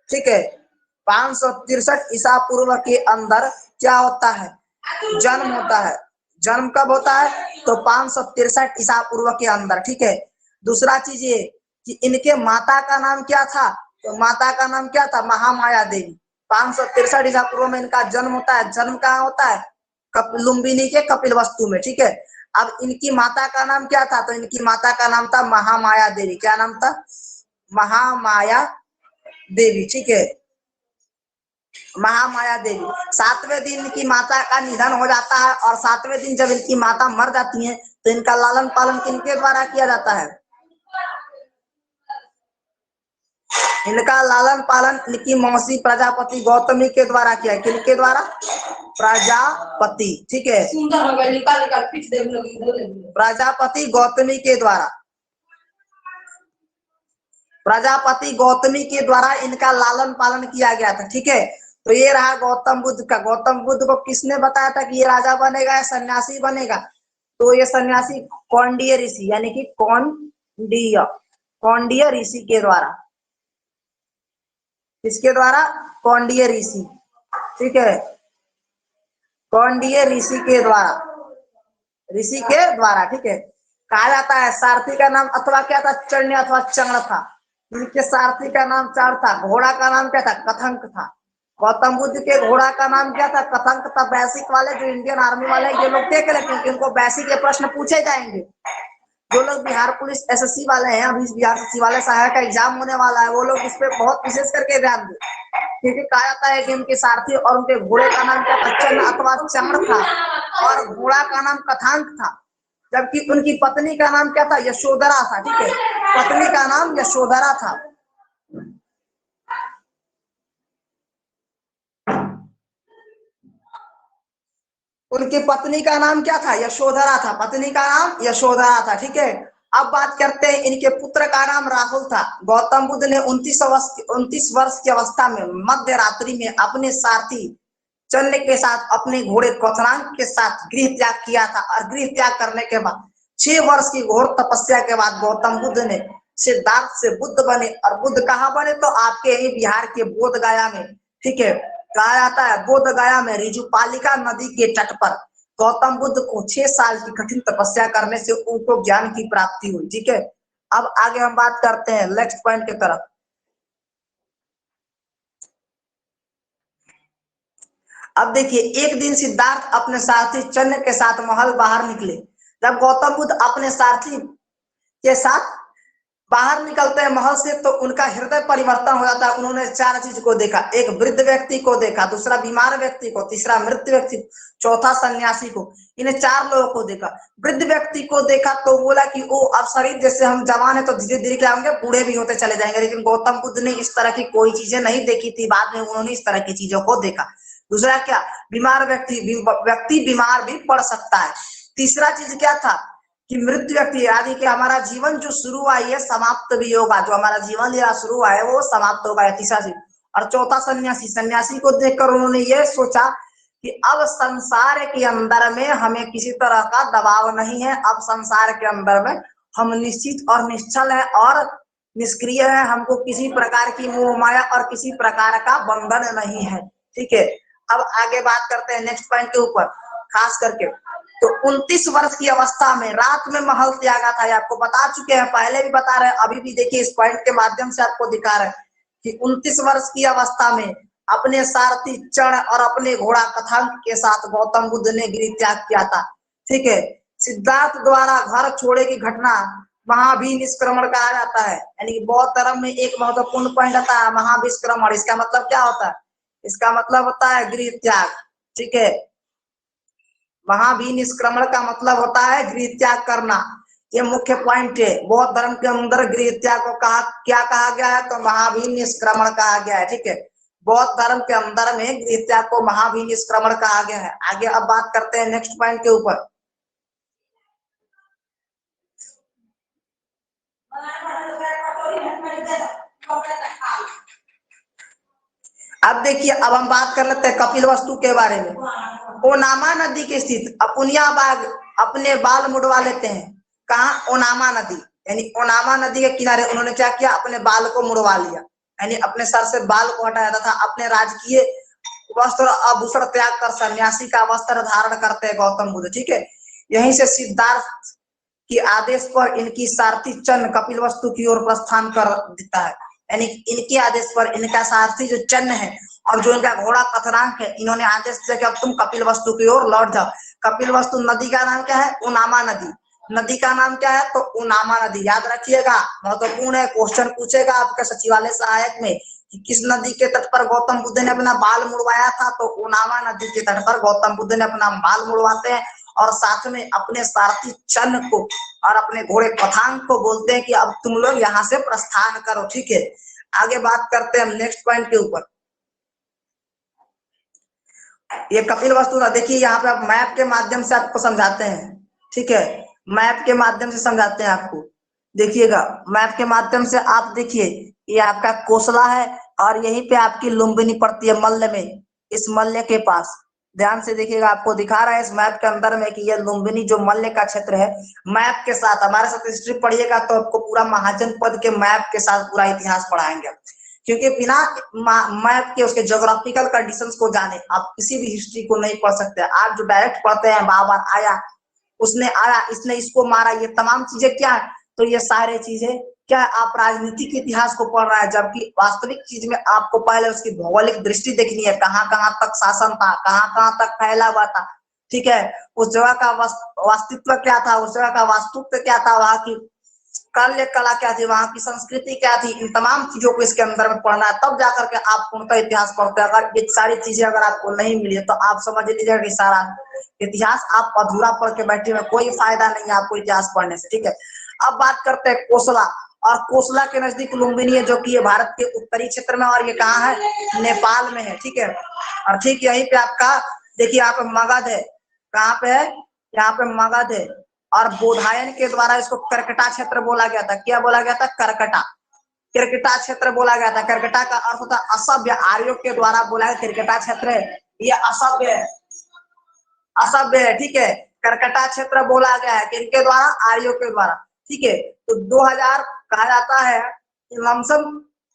ठीक है। 563 ईसा पूर्व के अंदर क्या होता है? जन्म होता है। जन्म कब होता है? तो 563 ईसा पूर्व के अंदर, ठीक है। दूसरा चीज ये कि इनके माता का नाम क्या था? तो माता का नाम क्या था? महामाया देवी। 563 ईसा पूर्व में इनका जन्म होता है। जन्म कहाँ होता है? लुम्बिनी के कपिलवस्तु में, ठीक है। अब इनकी माता का नाम क्या था? तो इनकी माता का नाम था महामाया देवी। क्या नाम था? महामाया देवी, ठीक है, महामाया देवी। 7वें दिन इनकी माता का निधन हो जाता है और 7वें दिन जब इनकी माता मर जाती है तो इनका लालन पालन किनके द्वारा किया जाता है? इनका लालन पालन इनकी मौसी प्रजापति गौतमी के द्वारा किया है। किनके द्वारा? प्रजापति, ठीक है, प्रजापति गौतमी के द्वारा, प्रजापति गौतमी के द्वारा इनका लालन पालन किया गया था, ठीक है। तो ये रहा गौतम बुद्ध का। गौतम बुद्ध को किसने बताया था कि ये राजा बनेगा या सन्यासी बनेगा? तो ये सन्यासी कौंडिन्य ऋषि यानी कि कौंडिन्य ऋषि के द्वारा। किसके द्वारा? कौंडिन्य ऋषि, ठीक है, कौंडिन्य ऋषि के द्वारा, ऋषि के द्वारा, ठीक है। कहा जाता है सारथी का नाम अथवा क्या था? चण्य अथवा चंद्र था। इनके सारथी का नाम चार था। घोड़ा का नाम क्या था? कथंक था। गौतम बुद्ध के घोड़ा का नाम क्या था? कथंक था। बेसिक वाले जो इंडियन आर्मी वाले ये लोग देख रहे क्योंकि उनको बेसिक के प्रश्न पूछे जाएंगे। जो लोग बिहार पुलिस एसएससी वाले हैं, अभी बिहार वाले सहायक का एग्जाम होने वाला है, वो लोग इस पे बहुत विशेष करके ध्यान दें, क्योंकि कहा जाता है कि उनके सारथी और उनके घोड़े का नाम क्या था? चंद्र अथवा चंद्र था और घोड़ा का नाम कथांक था। जबकि उनकी पत्नी का नाम क्या था? यशोधरा था, ठीक है, पत्नी का नाम यशोधरा था। उनकी पत्नी का नाम क्या था? यशोधरा था। पत्नी का नाम यशोधरा था। ठीक है, अब बात करते हैं इनके पुत्र का नाम राहुल था। गौतम बुद्ध ने 29 वर्ष की अवस्था में मध्य रात्रि में अपने सारथी चलने के साथ अपने घोड़े कौथनांग के साथ गृह त्याग किया था। और गृह त्याग करने के बाद 6 वर्ष की घोर तपस्या के बाद गौतम बुद्ध ने सिद्धार्थ से बुद्ध बने। और बुद्ध कहाँ बने? तो आपके यही बिहार के बोध गया में। ठीक है, कहा जाता है बोध गया में ऋजुपालिका नदी के तट पर गौतम बुद्ध को 6 साल की कठिन तपस्या करने से उनको ज्ञान की प्राप्ति हुई। ठीक है, अब आगे हम बात करते हैं नेक्स्ट पॉइंट की तरफ। अब देखिए, एक दिन सिद्धार्थ अपने सारथी चन्न के साथ महल बाहर निकले। जब गौतम बुद्ध अपने सारथी के साथ बाहर निकलते हैं महल से, तो उनका हृदय परिवर्तन हो जाता है। उन्होंने 4 चीज को देखा। एक वृद्ध व्यक्ति को देखा, दूसरा बीमार व्यक्ति को, तीसरा मृत व्यक्ति, चौथा सन्यासी को। इन्हें 4 लोगों को देखा। वृद्ध व्यक्ति को देखा तो बोला कि वो अब शरीर जैसे हम जवान है तो धीरे धीरे क्या होंगे, बूढ़े भी होते चले जाएंगे। लेकिन गौतम बुद्ध ने इस तरह की कोई चीजें नहीं देखी थी। बाद में उन्होंने इस तरह की चीजों को देखा। दूसरा क्या, बीमार व्यक्ति बीमार भी पड़ सकता है। तीसरा चीज क्या था कि मृत्यु व्यक्ति, यानी कि हमारा जीवन जो शुरू हुआ है समाप्त भी होगा। जो हमारा जीवन लीला शुरू हुआ है वो समाप्त होगा, तीसरा चीज। और चौथा सन्यासी। सन्यासी को देखकर उन्होंने ये सोचा कि अब संसार के अंदर में हमें किसी तरह का दबाव नहीं है। अब संसार के अंदर में हम निश्चित और निश्चल है और निष्क्रिय है। हमको किसी प्रकार की मोह माया और किसी प्रकार का बंधन नहीं है। ठीक है, अब आगे बात करते हैं नेक्स्ट पॉइंट के ऊपर। खास करके तो 29 वर्ष की अवस्था में रात में महल त्यागा था। आपको बता चुके हैं, पहले भी बता रहे हैं, अभी भी देखिए इस पॉइंट के माध्यम से आपको दिखा रहे हैं कि 29 वर्ष की अवस्था में अपने सारथी चढ़ और अपने घोड़ा कथांक के साथ गौतम बुद्ध ने गृह त्याग किया था। ठीक है, सिद्धार्थ द्वारा घर छोड़े की घटना महाभिनिष्क्रमण कहा जाता है। यानी कि बौद्ध धर्म में एक महत्वपूर्ण पॉइंट आता है महाभिष्क्रमण। इसका मतलब क्या होता है? इसका मतलब होता है गृह त्याग। ठीक है, महाभिनिष्क्रमण का मतलब होता है गृह त्याग करना। ये मुख्य पॉइंट है। बौद्ध धर्म के अंदर गृह त्याग को क्या कहा गया है? तो महाभिनिष्क्रमण कहा गया है। ठीक है, बौद्ध धर्म के अंदर में गृह त्याग को महाभिनिष्क्रमण कहा गया है। आगे अब बात करते हैं नेक्स्ट पॉइंट के ऊपर। अब देखिए, अब हम बात कर लेते हैं कपिलवस्तु के बारे में। ओनामा नदी के स्थित अपुनिया बाग अपने बाल मुड़वा लेते हैं। कहा? ओनामा नदी, यानी ओनामा नदी के किनारे उन्होंने क्या किया? अपने बाल को मुड़वा लिया, यानी अपने सर से बाल को हटाया तथा अपने राजकीय वस्त्र आभूषण त्याग कर सन्यासी का वस्त्र धारण करते हैं गौतम बुद्ध। ठीक है, यहीं से सिद्धार्थ के आदेश पर इनकी सारथी चन्न कपिलवस्तु की ओर प्रस्थान कर देता है। यानी इनके आदेश पर इनका सारथी जो चन्न है और जो इनका घोड़ा कथनांक है, इन्होंने आदेश दिया कि अब तुम कपिलवस्तु की ओर लौट जाओ। कपिलवस्तु नदी का नाम क्या है? उनामा नदी। नदी का नाम क्या है? तो उनामा नदी। याद रखिएगा, महत्वपूर्ण है, क्वेश्चन पूछेगा आपके सचिवालय सहायक में कि किस नदी के तट पर गौतम बुद्ध ने अपना बाल मुड़वाया था? तो उनामा नदी के तट पर गौतम बुद्ध ने अपना बाल मुड़वाते हैं और साथ में अपने सारथी चन्न को और अपने घोड़े कथांक को बोलते हैं कि अब तुम लोग यहाँ से प्रस्थान करो। ठीक है, आगे बात करते हैं हम नेक्स्ट पॉइंट के ऊपर। ये कपिलवस्तु ना, देखिए यहाँ पे आप मैप के माध्यम से आपको समझाते हैं। ठीक है, मैप के माध्यम से समझाते हैं आपको। देखिएगा, मैप के माध्यम से आप देखिए, ये आपका कोसला है और यहीं पे आपकी लुम्बिनी पड़ती है मल्ल में, इस मल्ल के पास। ध्यान से देखिएगा, आपको दिखा रहा है इस मैप के अंदर में कि ये लुम्बिनी जो मल्ल का क्षेत्र है, मैप के साथ हमारे साथ हिस्ट्री पढ़िएगा तो आपको पूरा महाजनपद के मैप के साथ पूरा इतिहास पढ़ाएंगे। क्योंकि बिना मैप के उसके ज्योग्राफिकल कंडीशंस को जाने आप किसी भी हिस्ट्री को नहीं पढ़ सकते। आप जो डायरेक्ट पढ़ते हैं बाबर आया, उसने आया, इसने इसको मारा, ये तमाम चीजें क्या है? तो ये सारे चीजें क्या है? आप राजनीतिक इतिहास को पढ़ रहा है, जबकि वास्तविक चीज में आपको पहले उसकी भौगोलिक दृष्टि देखनी है, कहाँ कहाँ तक शासन था, कहाँ कहाँ तक फैला हुआ था। ठीक है, उस जगह का वास्तवित्व क्या था, उस जगह का वास्तुत्व क्या था, वहां की कार्य कला क्या थी, वहां की संस्कृति क्या थी, इन तमाम चीजों को इसके अंदर में पढ़ना है, तब जाकर के आप पूर्णतः इतिहास पढ़ते हैं। अगर ये सारी चीजें अगर आपको नहीं मिली है तो आप समझ लीजिएगा कि सारा इतिहास आप अधूरा पढ़ के बैठे हुए, कोई फायदा नहीं है आपको इतिहास पढ़ने से। ठीक है, अब बात करते हैं कोसला। और कोसला के नजदीक लुम्बिनी है, जो कि ये भारत के उत्तरी क्षेत्र में, और ये कहाँ है? नेपाल में है। ठीक है, और ठीक यहीं पे आपका देखिए यहाँ पे मगध है, कहाँ पे है, यहाँ पे मगध है। और बोधायन के द्वारा इसको कर्कटा क्षेत्र बोला गया था। क्या बोला गया था, कर्कटा, कर्कटा क्षेत्र बोला गया था। कर्कटा का अर्थ होता असभ्य, आर्यों के द्वारा बोला गया कर्कटा क्षेत्र है, ये असभ्य है, असभ्य है, ठीक है। कर्कटा क्षेत्र बोला गया है किनके द्वारा, आर्यों के द्वारा, ठीक है। तो 2000 कहा जाता है लमसम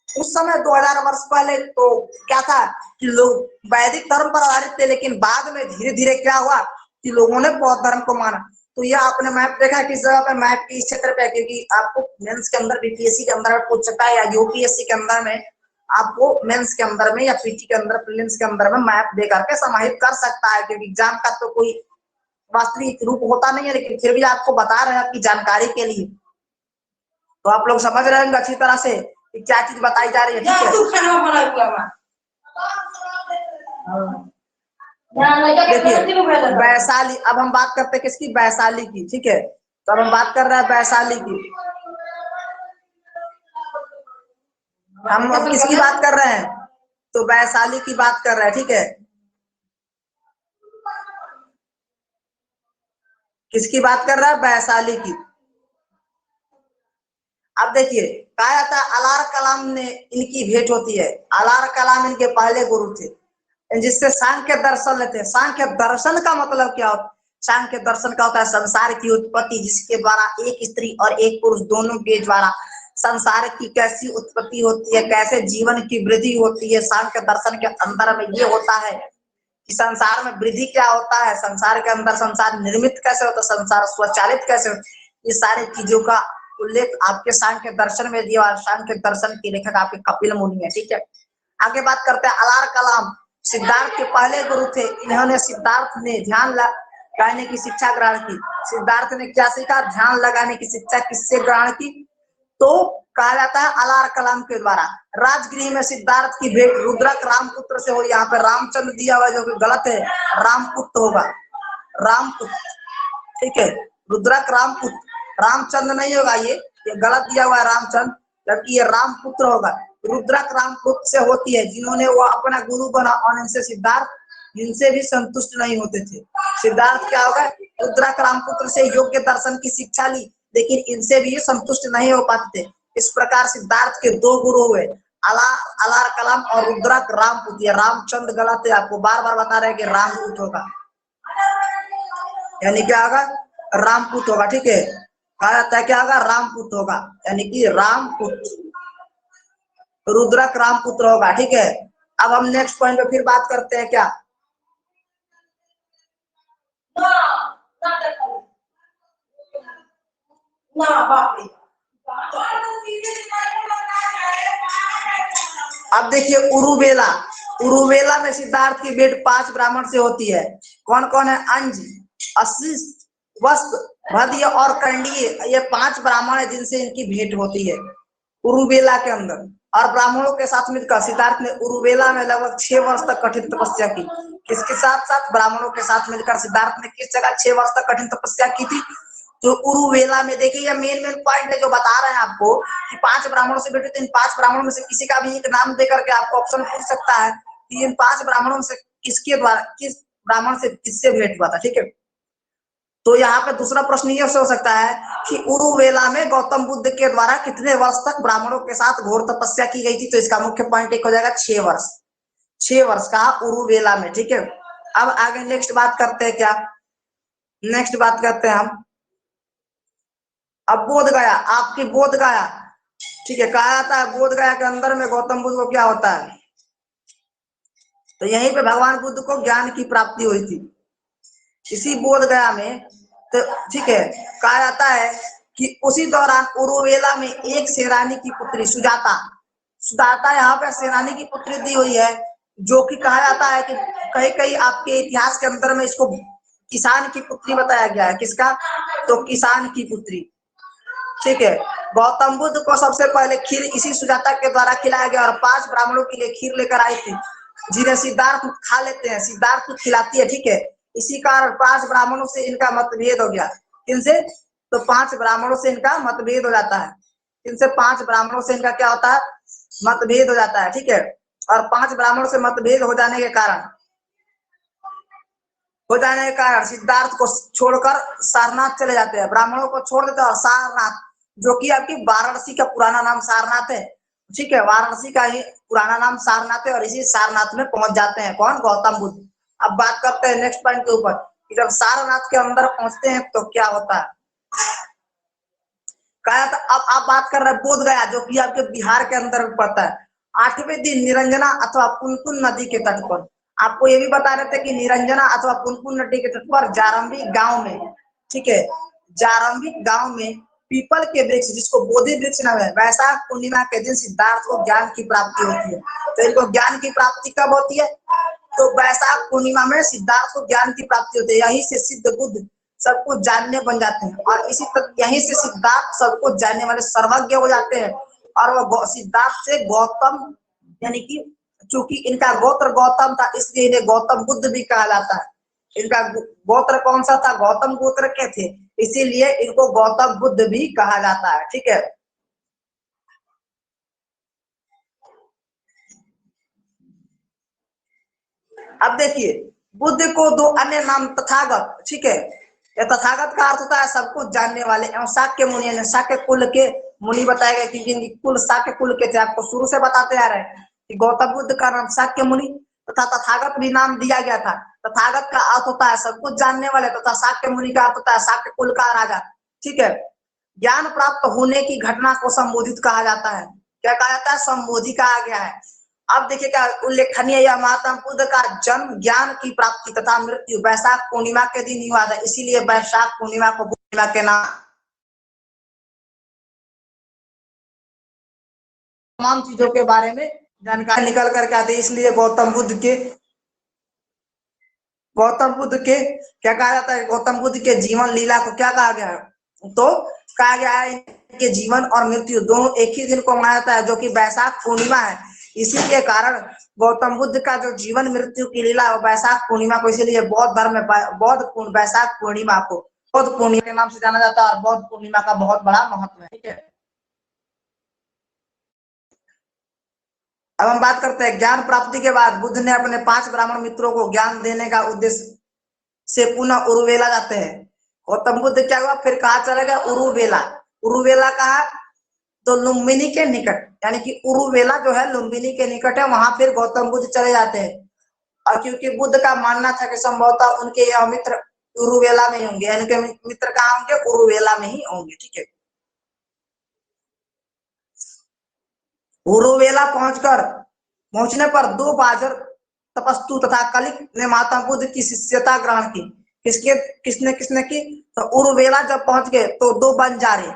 उस समय 2000 वर्ष पहले तो क्या था कि लोग वैदिक धर्म पर आधारित थे, लेकिन बाद में धीरे धीरे क्या हुआ कि लोगों ने बौद्ध धर्म को माना। तो यह आपने मैप देखा किस जगह पे, मैप की इस क्षेत्र पे, क्योंकि आपको मेंस के अंदर, बीपीएससी के अंदर पूछ सकता है, या यूपीएससी के अंदर में आपको मेंस के अंदर में या पीटी के अंदर, प्रीलिम्स के अंदर में मैप दे करके समाहित कर सकता है, क्योंकि एग्जाम का तो कोई वास्तविक रूप होता नहीं है, लेकिन फिर भी आपको बता रहे हैं आपकी जानकारी के लिए। तो आप लोग समझ रहे होंगे अच्छी तरह से कि क्या चीज बताई जा रही है, ठीक है। देखिए वैशाली, अब हम बात करते हैं किसकी, वैशाली की, ठीक है। तो अब हम बात कर रहे हैं वैशाली की। हम अब किसकी बात कर रहे हैं, तो वैशाली की बात कर रहे हैं, ठीक है। किसकी बात कर रहा है, वैशाली की। अब देखिए कहा जाता है अलार कलाम ने इनकी भेंट होती है। अलार कलाम इनके पहले गुरु थे, जिससे सांख्य दर्शन लेते हैं। सांख्य दर्शन का मतलब क्या होता है, सांख्य दर्शन का होता है संसार की उत्पत्ति, जिसके द्वारा एक स्त्री और एक पुरुष दोनों के द्वारा संसार की कैसी उत्पत्ति होती है, कैसे जीवन की वृद्धि होती है। सांख्य दर्शन के अंदर में ये होता है कि संसार में वृद्धि क्या होता है, संसार के अंदर संसार निर्मित कैसे होता है, संसार स्वचालित कैसे होता है, ये सारी चीजों का उल्लेख आपके सांख्य दर्शन में दिया। सांख्य दर्शन के लेखक आपके कपिल मुनि है, ठीक है। आगे बात करते हैं अलार कलाम सिद्धार्थ के पहले गुरु थे। इन्होंने सिद्धार्थ ने ध्यान लगाने की शिक्षा ग्रहण की। सिद्धार्थ ने क्या सीखा, ध्यान लगाने की शिक्षा किससे ग्रहण की, तो कहा जाता है अलार कलाम के द्वारा। राजगृह में सिद्धार्थ की भेंट रुद्रक रामपुत्र से हो। यहाँ पे रामचंद्र दिया हुआ जो कि गलत है, रामपुत्र होगा, रामपुत्र, ठीक है। रुद्रक रामपुत्र, रामचंद्र नहीं होगा, ये गलत दिया हुआ है रामचंद्र, जबकि ये रामपुत्र होगा। रुद्रक रामपुत्र से होती है, जिन्होंने वो अपना गुरु बना और इनसे सिद्धार्थ इनसे भी संतुष्ट नहीं होते थे। सिद्धार्थ क्या होगा, रुद्रक रामपुत्र से योग्य दर्शन की शिक्षा ली, लेकिन इनसे भी संतुष्ट नहीं हो पाते थे। इस प्रकार सिद्धार्थ के दो गुरु हुए, अलार कलाम और रुद्रक रामपुत्र। रामचंद्र गलत है, आपको बार बार बता रहे हैं कि रामपुत्र होगा, यानी क्या होगा, रामपुत्र होगा, ठीक है। कहा जाता है क्या होगा, रामपुत्र होगा, यानी कि रामपुत्र, रुद्रक रामपुत्र होगा, ठीक है। अब हम नेक्स्ट पॉइंट पे फिर बात करते हैं क्या, अब देखिए उरुवेला, उरुवेला में सिद्धार्थ की भेंट 5 ब्राह्मण से होती है। कौन कौन है, अंज, अशिष्ट, वस्त, भद्य और कंडीय, ये 5 ब्राह्मण है जिनसे इनकी भेंट होती है उरुवेला के अंदर। और ब्राह्मणों के साथ मिलकर सिद्धार्थ ने उरुवेला में लगभग 6 वर्ष तक कठिन तपस्या की। किसके साथ साथ, ब्राह्मणों के साथ मिलकर सिद्धार्थ ने किस जगह 6 वर्ष तक कठिन तपस्या की थी, तो उरुवेला में। देखिए मेन पॉइंट है जो बता रहे हैं आपको कि 5 ब्राह्मणों से भेंटे। तो इन 5 ब्राह्मणों में से किसी का भी एक नाम देकर के आपको ऑप्शन पूछ सकता है कि इन 5 ब्राह्मणों से किसके द्वारा, किस ब्राह्मण से किससे भेंट हुआ था, ठीक है। तो यहाँ पे दूसरा प्रश्न ये हो सकता है कि उरुवेला में गौतम बुद्ध के द्वारा कितने वर्ष तक ब्राह्मणों के साथ घोर तपस्या की गई थी, तो इसका मुख्य पॉइंट एक हो जाएगा 6 वर्ष, 6 वर्ष का उरुवेला में, ठीक है। अब आगे नेक्स्ट बात करते हैं क्या, नेक्स्ट बात करते हैं हम अब बोध गया, आपकी बोध गया, ठीक है। कहा जाता है बोध गया के अंदर में गौतम बुद्ध को क्या होता है, तो यहीं पे भगवान बुद्ध को ज्ञान की प्राप्ति हुई थी, इसी बोध गया में, तो ठीक है। कहा जाता है कि उसी दौरान उरुवेला में एक सेनानी की पुत्री सुजाता, सुजाता यहाँ पे सेनानी की पुत्री दी हुई है, जो कि कहा जाता है कि कहीं कहीं आपके इतिहास के अंदर में इसको किसान की पुत्री बताया गया है। किसका, तो किसान की पुत्री, ठीक है। गौतम बुद्ध को सबसे पहले खीर इसी सुजाता के द्वारा खिलाया गया और 5 ब्राह्मणों के लिए खीर लेकर आई थी, जिन्हें सिद्धार्थ खा लेते हैं, सिद्धार्थ खिलाती है, ठीक है। इसी कारण 5 ब्राह्मणों से इनका मतभेद हो गया। किनसे, तो 5 ब्राह्मणों से इनका मतभेद हो जाता है। इनसे 5 ब्राह्मणों से इनका क्या होता है, मतभेद हो जाता है, ठीक है। और 5 ब्राह्मणों से मतभेद हो जाने के कारण हो जाने के कारण सिद्धार्थ को छोड़कर सारनाथ चले जाते हैं, ब्राह्मणों को छोड़ देते हैं और सारनाथ, जो कि आपकी वाराणसी का पुराना नाम सारनाथ है, ठीक है, वाराणसी का ही पुराना नाम सारनाथ है, और इसी सारनाथ में पहुंच जाते हैं कौन, गौतम बुद्ध। अब बात करते हैं नेक्स्ट पॉइंट के ऊपर कि जब सारनाथ के अंदर पहुंचते हैं तो क्या होता है। कहा था, अब आप बात कर रहे हैं बोध गया, जो कि आपके बिहार के अंदर पड़ता है। 8वें दिन निरंजना अथवा पुनपुन नदी के तट पर, आपको ये भी बता रहे थे कि निरंजना अथवा पुनपुन नदी के तट पर जारंभी गांव में, ठीक है, जारंभी गांव में पीपल के वृक्ष, जिसको बोधि वृक्ष नाम है, वैशाख पूर्णिमा के दिन सिद्धार्थ को ज्ञान की प्राप्ति होती है। तो इनको ज्ञान की प्राप्ति कब होती है, तो वैशाख पूर्णिमा में सिद्धार्थ को ज्ञान की प्राप्ति होती है। यही से सिद्ध बुद्ध सब कुछ जानने बन जाते हैं, और इसी तरह यहीं से सिद्धार्थ सब कुछ जानने वाले सर्वज्ञ हो जाते हैं, और वो सिद्धार्थ से गौतम, यानी कि चूंकि इनका गोत्र गौतम था, इसलिए इन्हें गौतम बुद्ध भी कहा जाता है। इनका गोत्र कौन सा था, गौतम गोत्र के थे, इसीलिए इनको गौतम बुद्ध भी कहा जाता है, ठीक है। अब देखिए, बुद्ध को दो अन्य नाम तथागत, ठीक है, ये तथागत का अर्थ होता है सब कुछ जानने वाले, एवं शाक्य मुनि, शाक्य कुल के मुनि बताए गए, क्योंकि कुल शाक्य कुल के थे, आपको शुरू से बताते आ रहे हैं कि गौतम बुद्ध का नाम शाक्य मुनि तथा तथागत भी नाम दिया गया था। तथागत का अर्थ होता है सब कुछ जानने वाले, तथा शाक्य मुनि का अर्थ होता है शाक्य कुल का राजा, ठीक है। ज्ञान प्राप्त होने की घटना को संबोधित कहा जाता है, क्या कहा जाता है, संबोधि कहा गया है। अब देखिए क्या उल्लेखनीय, यह महात्मा बुद्ध का जन्म, ज्ञान की प्राप्ति तथा मृत्यु वैशाख पूर्णिमा के दिन ही हुआ था, इसीलिए वैशाख पूर्णिमा को पूर्णिमा के नाम, तमाम चीजों के बारे में जानकारी निकल करके आती है, इसलिए गौतम बुद्ध के क्या कहा जाता है, गौतम बुद्ध के जीवन लीला को क्या कहा गया है, तो कहा गया है इनके जीवन और मृत्यु दोनों एक ही दिन को मनाया जाता है, जो कि वैशाख पूर्णिमा है। इसी के कारण गौतम बुद्ध का जो जीवन मृत्यु की लीला है वैशाख पूर्णिमा को, इसीलिए बौद्ध धर्म में वैशाख पूर्णिमा को बौद्ध पूर्णिमा के नाम से जाना जाता है, और बौद्ध पूर्णिमा का बहुत बड़ा महत्व है, ठीक है। अब हम बात करते हैं ज्ञान प्राप्ति के बाद बुद्ध ने अपने 5 ब्राह्मण मित्रों को ज्ञान देने का उद्देश्य से पुनः उरुवेला जाते हैं। गौतम बुद्ध क्या हुआ, फिर कहा चला गया उरुवेला। उरुवेला कहा तो लुम्बिनी के निकट, यानी कि उरुवेला जो है लुम्बिनी के निकट है, वहां फिर गौतम बुद्ध चले जाते हैं। और क्योंकि बुद्ध का मानना था कि संभवतः उनके यह मित्र उरुवेला में ही होंगे, यानी कि मित्र कहाँ होंगे, उरुवेला में ही होंगे, ठीक है। उरुवेला पहुंचने पर 2 बाजर तपस्तु तथा कलिक ने माता बुद्ध की शिष्यता ग्रहण की। किसने किसने की, तो उरुवेला जब पहुंच गए तो 2 बंजारे,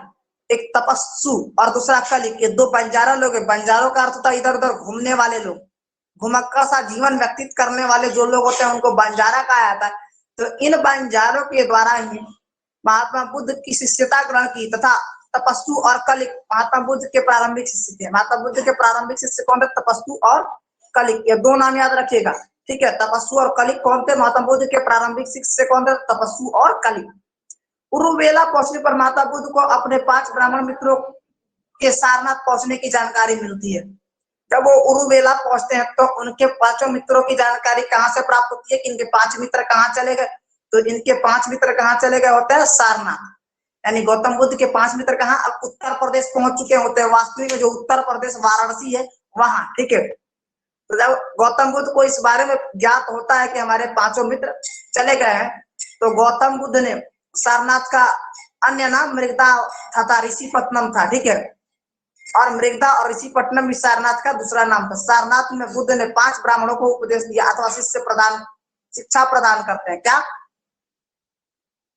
एक तपस्सु और दूसरा कलिक, ये 2 बंजारा लोग है। बंजारों का अर्थ होता है इधर उधर घूमने वाले लोग, घुमक्का सा जीवन व्यतीत करने वाले जो लोग होते हैं उनको बंजारा कहा जाता है। तो इन बंजारों के द्वारा ही महात्मा बुद्ध की शिष्यता ग्रहण की, तथा तपस्सु और कलिक महात्मा बुद्ध के प्रारंभिक शिष्य थे। महात्मा बुद्ध के प्रारंभिक शिष्य कौन थे, तपस्सु और कलिक, ये 2 नाम याद रखिएगा, ठीक है। तपस्सु और कलिक कौन थे, महात्मा बुद्ध के प्रारंभिक शिष्य कौन थे, तपस्सु और कलिक। उरुवेला पहुंचने पर माता बुद्ध को अपने 5 ब्राह्मण मित्रों के सारनाथ पहुंचने की जानकारी मिलती है। जब वो उरुवेला पहुंचते हैं तो उनके 5 मित्रों की जानकारी कहां से प्राप्त होती है कि इनके 5 मित्र कहां चले गए, तो इनके 5 मित्र कहां चले गए होते हैं, सारनाथ। यानी गौतम बुद्ध के 5 मित्र कहां, अब उत्तर प्रदेश पहुंच चुके होते हैं, वास्तविक में जो उत्तर प्रदेश वाराणसी है वहां, ठीक है। तो जब गौतम बुद्ध को इस बारे में ज्ञात होता है कि हमारे 5 मित्र चले गए हैं, तो गौतम बुद्ध ने सारनाथ का अन्य नाम मृगदा तथा ऋषिपट्टनम था, ठीक है। और मृगदा और ऋषिपट्टनम भी सारनाथ का दूसरा नाम था। सारनाथ में बुद्ध ने 5 ब्राह्मणों को उपदेश दिया अथवा शिक्षा प्रदान करते हैं। क्या,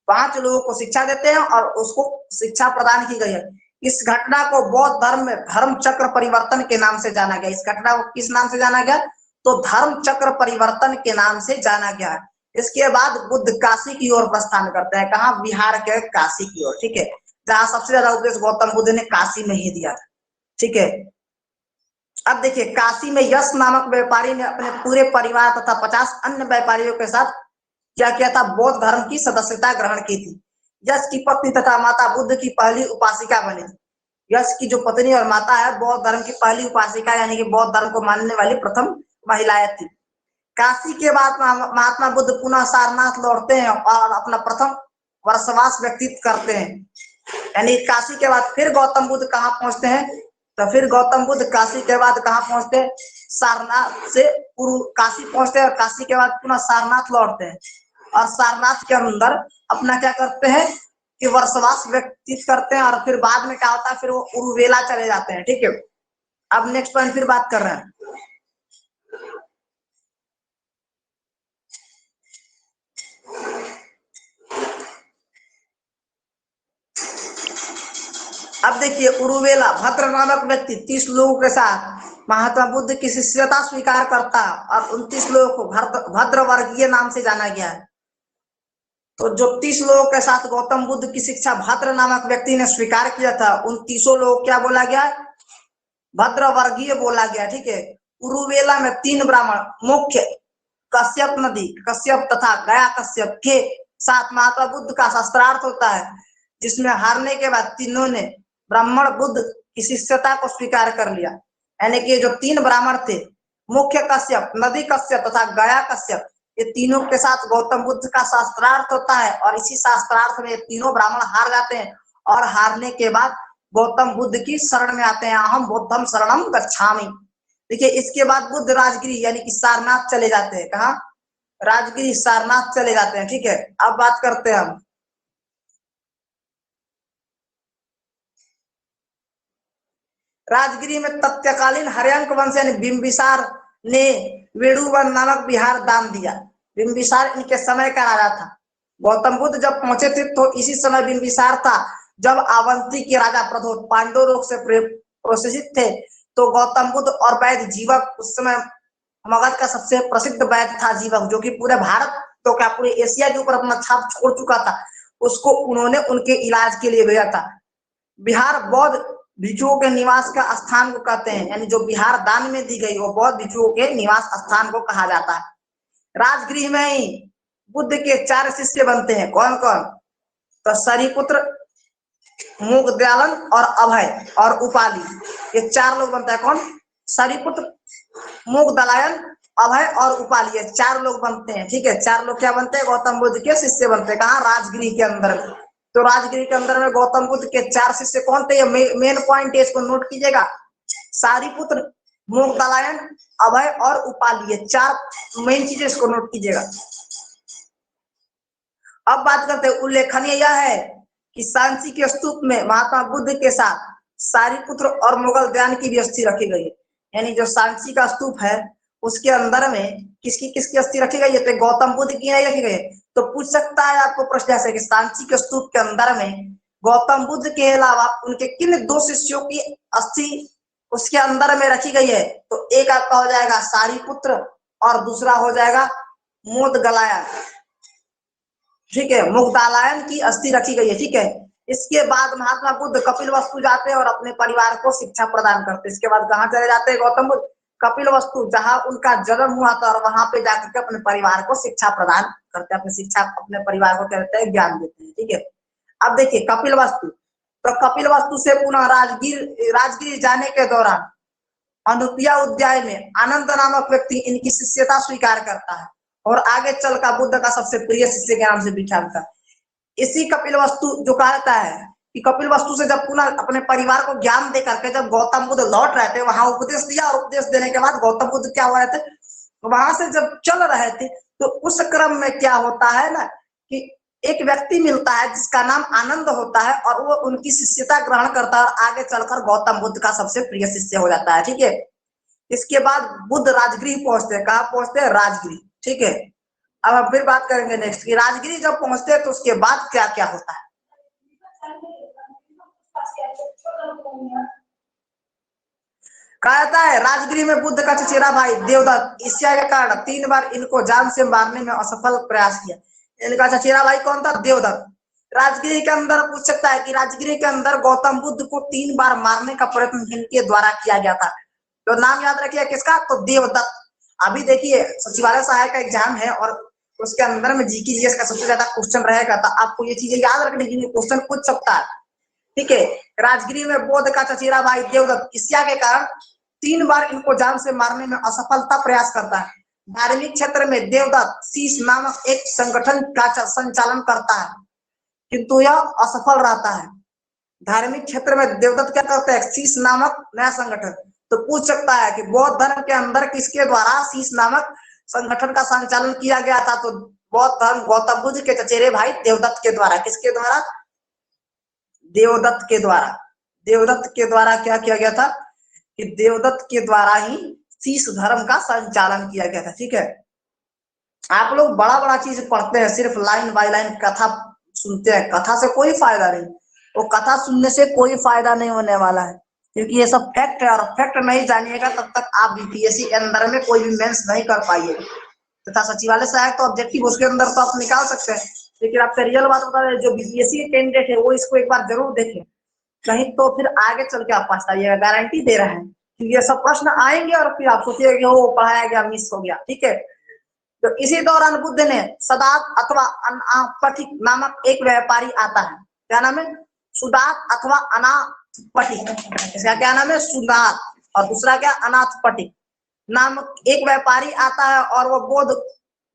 5 लोगों को शिक्षा देते हैं और उसको शिक्षा प्रदान की गई है। इस घटना को बौद्ध धर्म में धर्म चक्र परिवर्तन के नाम से जाना गया। इस घटना को किस नाम से जाना गया, तो धर्म चक्र परिवर्तन के नाम से जाना गया है। इसके बाद बुद्ध काशी की ओर प्रस्थान करते हैं, कहा, बिहार के काशी की ओर, ठीक है, जहां सबसे ज्यादा उपदेश गौतम बुद्ध ने काशी में ही दिया था, ठीक है। अब देखिए, काशी में यश नामक व्यापारी ने अपने पूरे परिवार तथा 50 अन्य व्यापारियों के साथ क्या किया था, बौद्ध धर्म की सदस्यता ग्रहण की थी। यश की पत्नी तथा माता बुद्ध की पहली उपासिका बनी थी। यश की जो पत्नी और माता है बौद्ध धर्म की पहली उपासिका, यानी कि बौद्ध धर्म को मानने वाली प्रथम महिलाएं थी। काशी के बाद महात्मा बुद्ध पुनः सारनाथ लौटते हैं और अपना प्रथम वर्षवास व्यतीत करते हैं। यानी काशी के बाद फिर गौतम बुद्ध कहाँ पहुंचते हैं, तो फिर गौतम बुद्ध काशी के बाद कहाँ पहुंचते हैं, सारनाथ से पूर्व काशी पहुंचते हैं और काशी के बाद पुनः सारनाथ लौटते हैं और सारनाथ के अंदर अपना क्या करते हैं कि वर्षवास व्यतीत करते हैं और फिर बाद में क्या होता है, फिर वो उरुवेला चले जाते हैं। ठीक है, अब नेक्स्ट पॉइंट फिर बात कर रहे हैं। अब देखिए, उरुवेला भद्र नामक व्यक्ति 30 लोगों के साथ महात्मा बुद्ध की शिष्यता स्वीकार करता और 29 लोगों को भद्र वर्गीय नाम से जाना गया है। तो जो 30 लोगों के साथ गौतम बुद्ध की शिक्षा भद्र नामक व्यक्ति ने स्वीकार किया था, उन 30 लोग क्या बोला गया, भद्र वर्गीय बोला गया। ठीक है, उरुवेला में 3 ब्राह्मण मुख्य कश्यप नदी कश्यप तथा गया कश्यप के साथ महात्मा बुद्ध का शास्त्रार्थ होता है, जिसमें हारने के बाद तीनों ने ब्राह्मण बुद्ध की शिष्यता को स्वीकार कर लिया। यानी कि जो 3 ब्राह्मण थे, मुख्य कश्यप, नदी कश्यप तथा गया कश्यप, ये तीनों के साथ गौतम बुद्ध का शास्त्रार्थ होता है और इसी शास्त्रार्थ में तीनों ब्राह्मण हार जाते हैं और हारने के बाद गौतम बुद्ध की शरण में आते हैं, अहम बुद्धम शरणम गच्छामि। देखिए, इसके बाद बुद्ध राजगिरी यानी कि सारनाथ चले जाते हैं। कहा, राजगिरी सारनाथ चले जाते हैं। ठीक है, अब बात करते हैं हम राजगिरी में तत्कालीन हर्यंक वंश यानी बिंबिसार ने वेणुवन नामक विहार दान दिया। बिंबिसार इनके समय का राजा था। गौतम बुद्ध जब पहुंचे थे तो इसी समय बिंबिसार था, जब अवंती के राजा प्रद्योत पांडव रोग से प्रशिक्षित थे। तो गौतम बुद्ध और वैद्य जीवक, उस समय मगध का सबसे प्रसिद्ध वैद्य था जीवक, जो कि पूरे भारत तो क्या पूरे एशिया के ऊपर अपना छाप छोड़ चुका था, उसको उन्होंने उनके इलाज के लिए भेजा था। बिहार बौद्ध भिक्षुओं के निवास का स्थान को कहते हैं, यानी जो बिहार दान में दी गई वो बौद्ध भिक्षुओं के निवास स्थान को कहा जाता है। राजगृह में ही बुद्ध के 4 शिष्य बनते हैं। कौन कौन, तो सरिपुत्र, मुगदयालन और अभय और उपाली, ये 4 लोग बनता है। कौन, सरिपुत्र, मुगदलायन, अभय और उपाली, ये 4 लोग बनते हैं। ठीक है, 4 लोग क्या बनते हैं, गौतम बुद्ध के शिष्य बनते हैं। कहा, राजगृह के अंदर। तो राजगिरी के अंदर में गौतम बुद्ध के 4 शिष्य कौन थे, ये मेन पॉइंट है, इसको नोट कीजिएगा। सारिपुत्र, मुगदलायन, अभय और उपाली, ये 4 मेन चीजें, इसको नोट कीजिएगा। अब बात करते हैं, उल्लेखनीय यह है कि सांची के स्तूप में महात्मा बुद्ध के साथ सारिपुत्र और मुगल ध्यान की भी अस्थि रखी गई है। यानी जो सांची का स्तूप है उसके अंदर में किसकी किसकी अस्थि रखी गई है, तो गौतम बुद्ध की नहीं रखी गई है। तो पूछ सकता है आपको प्रश्न ऐसे कि सांची के स्तूप के अंदर में गौतम बुद्ध के अलावा उनके किन 2 शिष्यों की अस्थि उसके अंदर में रखी गई है, तो एक आपका हो जाएगा सारिपुत्र और दूसरा हो जाएगा मुगदलायन। ठीक है, मुगदलायन की अस्थि रखी गई है। ठीक है, इसके बाद महात्मा बुद्ध कपिलवस्तु जाते हैं और अपने परिवार को शिक्षा प्रदान करते हैं। इसके बाद कहाँ चले जाते हैं गौतम बुद्ध, कपिलवस्तु, जहां उनका जन्म हुआ था, और वहां पे जाकर के अपने परिवार को शिक्षा प्रदान करते हैं, अपनी शिक्षा अपने परिवार को कहते हैं, ज्ञान देते हैं। ठीक है, अब देखिए कपिलवस्तु, तो कपिलवस्तु से पुनः राजगिर जाने के दौरान अनुपिया उद्यान में आनंद नामक व्यक्ति इनकी शिष्यता स्वीकार करता है और आगे चलकर बुद्ध का सबसे प्रिय शिष्य के नाम से विख्यात था। इसी कपिलवस्तु जो कहता है कि कपिलवस्तु से जब पुनः अपने परिवार को ज्ञान दे करके जब गौतम बुद्ध लौट रहे थे, वहां उपदेश दिया और उपदेश देने के बाद गौतम बुद्ध क्या हो रहे थे, वहां से जब चल रहे थे तो उस क्रम में क्या होता है ना कि एक व्यक्ति मिलता है जिसका नाम आनंद होता है और वो उनकी शिष्यता ग्रहण करता है और आगे चलकर गौतम बुद्ध का सबसे प्रिय शिष्य हो जाता है। ठीक है, इसके बाद बुद्ध राजगृह पहुंचते हैं। कहाँ पहुंचते हैं, राजगृह। ठीक है, अब हम फिर बात करेंगे नेक्स्ट की राजगिरी जब पहुंचते हैं तो उसके बाद क्या क्या होता है। कहता है राजगिरी में बुद्ध का चचेरा भाई देवदत्त ईर्ष्या के कारण 3 बार इनको जान से मारने में असफल प्रयास किया। इनका चचेरा भाई कौन था, देवदत्त। राजगिरी के अंदर पूछ सकता है कि राजगिरी के अंदर गौतम बुद्ध को 3 बार मारने का प्रयत्न इनके द्वारा किया गया था। तो नाम याद रखिए किसका, तो देवदत्त। अभी देखिए सचिवालय सहायक का एग्जाम है और उसके अंदर में जीके जीएस का सबसे ज्यादा क्वेश्चन रहेगा, तो आपको ये चीजें याद रखने के लिए क्वेश्चन पूछ सकता है। ठीक है, राजगिरी में बुद्ध का चचेरा भाई देवदत्त ईर्ष्या के कारण 3 बार इनको जान से मारने में असफलता प्रयास करता है। धार्मिक क्षेत्र में देवदत्त शीश नामक एक संगठन का संचालन करता है, किंतु यह असफल रहता है। धार्मिक क्षेत्र में देवदत्त क्या करते हैं, शीश नामक नया संगठन। तो पूछ सकता है कि बौद्ध धर्म के अंदर किसके द्वारा शीश नामक संगठन का संचालन किया गया था, तो बौद्ध धर्म गौतम बुद्ध के चचेरे भाई देवदत्त के द्वारा। किसके द्वारा, देवदत्त के द्वारा। देवदत्त के द्वारा क्या किया गया था कि देवदत्त के द्वारा ही शीश धर्म का संचालन किया गया था। ठीक है, आप लोग बड़ा बड़ा चीज पढ़ते हैं, सिर्फ लाइन बाय लाइन कथा सुनते हैं, कथा से कोई फायदा नहीं। वो कथा सुनने से कोई फायदा नहीं होने वाला है, क्योंकि ये सब फैक्ट है, और फैक्ट नहीं जानिएगा तब तक आप बीपीएससी के अंदर में कोई भी मेंस नहीं कर पाइएगा। तथा सचिवालय सहायक तो ऑब्जेक्टिव उसके अंदर तो आप निकाल सकते हैं, लेकिन आपसे रियल बात बता रहे, जो बीपीएससी के कैंडिडेट है वो इसको एक बार जरूर देखें, कहीं तो फिर आगे चल के आप पछताइएगा, गारंटी दे रहे हैं। क्योंकि ये सब प्रश्न आएंगे और फिर आप सोचिएगा कि वो पढ़ाया गया, मिस हो गया। ठीक है, तो इसी दौरान बुद्ध ने सदात अथवा अनापटिक नामक एक व्यापारी आता है। क्या नाम है, सुदात अथवा अनाथपटिक। इसका क्या नाम है, सुदात, और दूसरा क्या, अनाथपटिक नामक एक व्यापारी आता है, और वो बौद्ध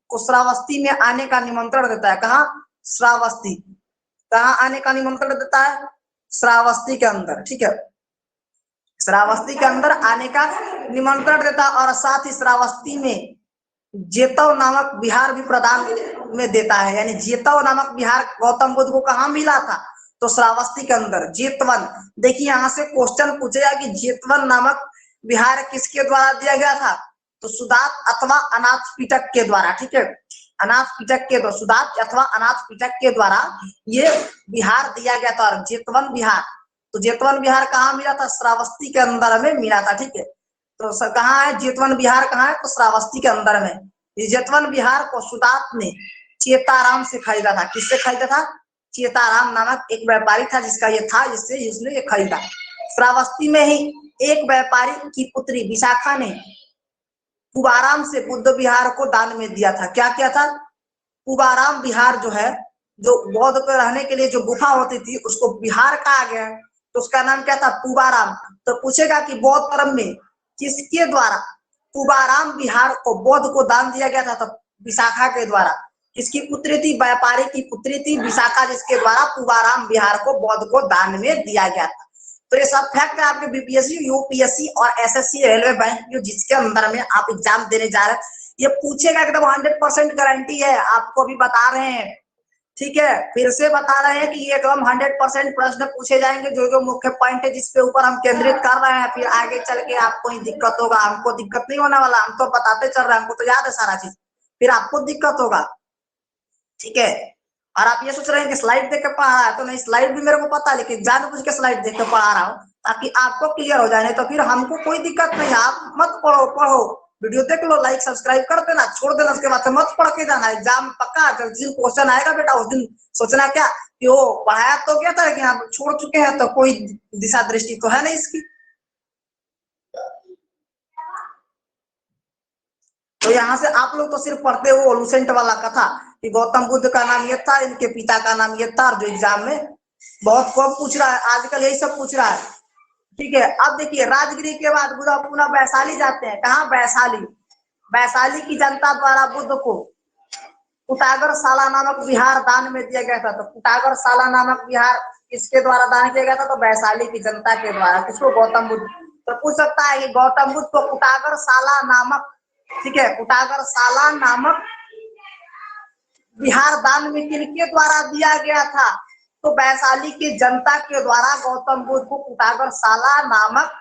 को श्रावस्ती में आने का निमंत्रण देता है। कहाँ, श्रावस्ती। कहाँ आने का निमंत्रण देता है, श्रावस्ती के अंदर। ठीक है, श्रावस्ती के अंदर आने का निमंत्रण देता है, और साथ ही श्रावस्ती में जेतव नामक विहार भी प्रदान में देता है। यानी जेतव नामक विहार गौतम बुद्ध को कहाँ मिला था, तो श्रावस्ती के अंदर, जेतवन। देखिए यहाँ से क्वेश्चन पूछेगा कि जेतवन नामक विहार किसके द्वारा दिया गया था, तो सुदात अथवा अनाथपिटक के द्वारा। ठीक है, अनाथपिटक के द्वारा, सुदात अथवा अनाथपिटक के द्वारा ये विहार दिया गया था। और जेतवन विहार, तो जेतवन विहार कहाँ मिला था, श्रावस्ती के अंदर में मिला था। ठीक है, तो कहाँ है जेतवन विहार, कहाँ है, तो श्रावस्ती के अंदर में। इस जेतवन विहार को सुदात ने चेताराम से खरीदा था। किससे खरीदा था, चेताराम नामक एक व्यापारी था जिसका ये था, जिससे उसने ये खरीदा। श्रावस्ती में ही एक व्यापारी की पुत्री विशाखा ने पुबाराम से बुद्ध विहार को दान में दिया था। क्या किया था, पुबाराम विहार जो है, जो बौद्ध को रहने के लिए जो गुफा होती थी उसको विहार कहा गया, तो उसका नाम क्या था, पुबाराम। तो पूछेगा कि बौद्ध धर्म में किसके द्वारा पुबाराम विहार को बौद्ध को दान दिया गया था, तो विशाखा के द्वारा। किसकी पुत्री थी, व्यापारी की पुत्री थी विशाखा, जिसके द्वारा पुबाराम विहार को बौद्ध को दान में दिया गया था। तो ये सब फैक्ट है आपके बीपीएससी, यूपीएससी और एसएससी रेलवे बैंक जिसके अंदर में आप एग्जाम देने जा रहे हैं, ये पूछेगा एकदम 100% गारंटी है, आपको भी बता रहे हैं। ठीक है, फिर से बता रहे हैं कि ये एकदम 100% प्रश्न पूछे जाएंगे, जो जो मुख्य पॉइंट है जिसपे ऊपर हम केंद्रित कर रहे हैं। फिर आगे चल के आपको ही दिक्कत होगा, हमको दिक्कत नहीं होने वाला, हम तो बताते चल रहे हैं, हमको तो याद है सारा चीज, फिर आपको दिक्कत होगा। ठीक है, और आप ये सोच रहे हैं कि स्लाइड देख के पढ़ा रहा है, तो नहीं, स्लाइड भी मेरे को पता है, लेकिन जानबूझ के स्लाइड देख के पढ़ा रहा हूँ ताकि आपको क्लियर हो जाए, नहीं तो फिर हमको कोई दिक्कत नहीं है। आप मत पढ़ो, पढ़ो वीडियो देख लो, लाइक सब्सक्राइब कर देना, छोड़ देना, उसके बाद मत पढ़ के जाना। एग्जाम पक्का जिस दिन क्वेश्चन आएगा बेटा उस दिन सोचना क्या कि वो पढ़ाया तो क्या था, लेकिन आप छोड़ चुके हैं, तो कोई दिशा दृष्टि तो है नहीं इसकी। तो यहाँ से आप लोग तो सिर्फ पढ़ते हो लूसेंट वाला कथा कि गौतम बुद्ध का नाम ये था, इनके पिता का नाम ये था, और जो एग्जाम में बहुत कम पूछ रहा है, आजकल यही सब पूछ रहा है। ठीक है, अब देखिए राजगिरी के बाद बुद्ध पुनः वैशाली जाते हैं। कहाँ, वैशाली। वैशाली की जनता द्वारा बुद्ध को कुटागर शाला नामक विहार दान में दिया गया था। तो कुटागर शाला नामक विहार किसके द्वारा दान किया गया था, तो वैशाली की जनता के द्वारा। किसको, गौतम बुद्ध। तो पूछ सकता है कि गौतम बुद्ध को कुटागर शाला नामक, ठीक है, कुटागर शाला नामक विहार दान में किनके द्वारा दिया गया था, तो वैशाली की जनता के द्वारा गौतम बुद्ध को कुटागर शाला नामक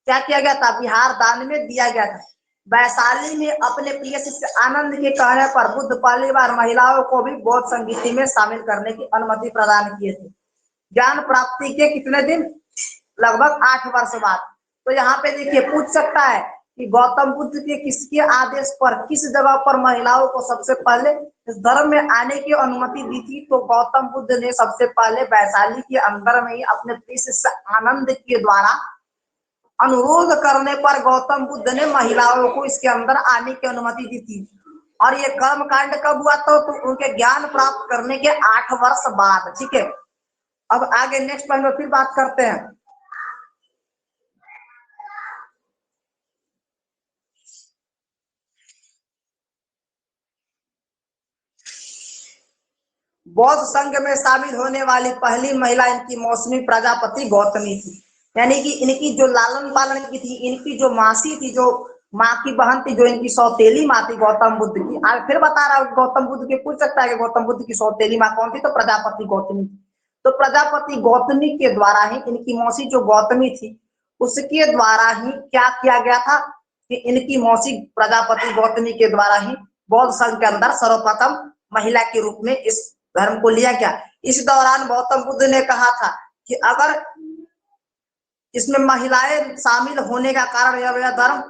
क्या किया गया था, विहार दान में दिया गया था। वैशाली में अपने प्रिय शिष्य आनंद के कहने पर बुद्ध पहली बार महिलाओं को भी बौद्ध संगीति में शामिल करने की अनुमति प्रदान किए थे। ज्ञान प्राप्ति के कितने दिन, लगभग 8 वर्ष बाद। तो यहाँ पे देखिए पूछ सकता है कि गौतम बुद्ध के किसके आदेश पर किस जगह पर महिलाओं को सबसे पहले इस धर्म में आने की अनुमति दी थी, तो गौतम बुद्ध ने सबसे पहले वैशाली के अंदर में ही अपने प्रिय शिष्य आनंद के द्वारा अनुरोध करने पर गौतम बुद्ध ने महिलाओं को इसके अंदर आने की अनुमति दी थी। और ये कर्म कांड कब हुआ था, तो उनके ज्ञान प्राप्त करने के 8 वर्ष बाद। ठीक है, अब आगे नेक्स्ट पॉइंट में फिर बात करते हैं। बौद्ध संघ में शामिल होने वाली पहली महिला इनकी मौसमी प्रजापति गौतमी थी। यानी कि इनकी जो लालन पालन की थी, इनकी जो मासी थी, जो माँ की बहन थी, जो इनकी सौतेली माँ थी गौतम बुद्ध की। आज फिर बता रहा हूँ, गौतम बुद्ध के पूछ सकता है कि गौतम बुद्ध की सौतेली माँ कौन थी, तो प्रजापति गौतमी थी। तो प्रजापति गौतमी के द्वारा ही, इनकी मौसी जो गौतमी थी उसके द्वारा ही क्या किया गया था कि इनकी मौसी प्रजापति गौतमी के द्वारा ही बौद्ध संघ के अंदर सर्वप्रथम महिला के रूप में इस धर्म को लिया गया। इस दौरान गौतम बुद्ध ने कहा था कि अगर इसमें महिलाएं शामिल होने का कारण यह धर्म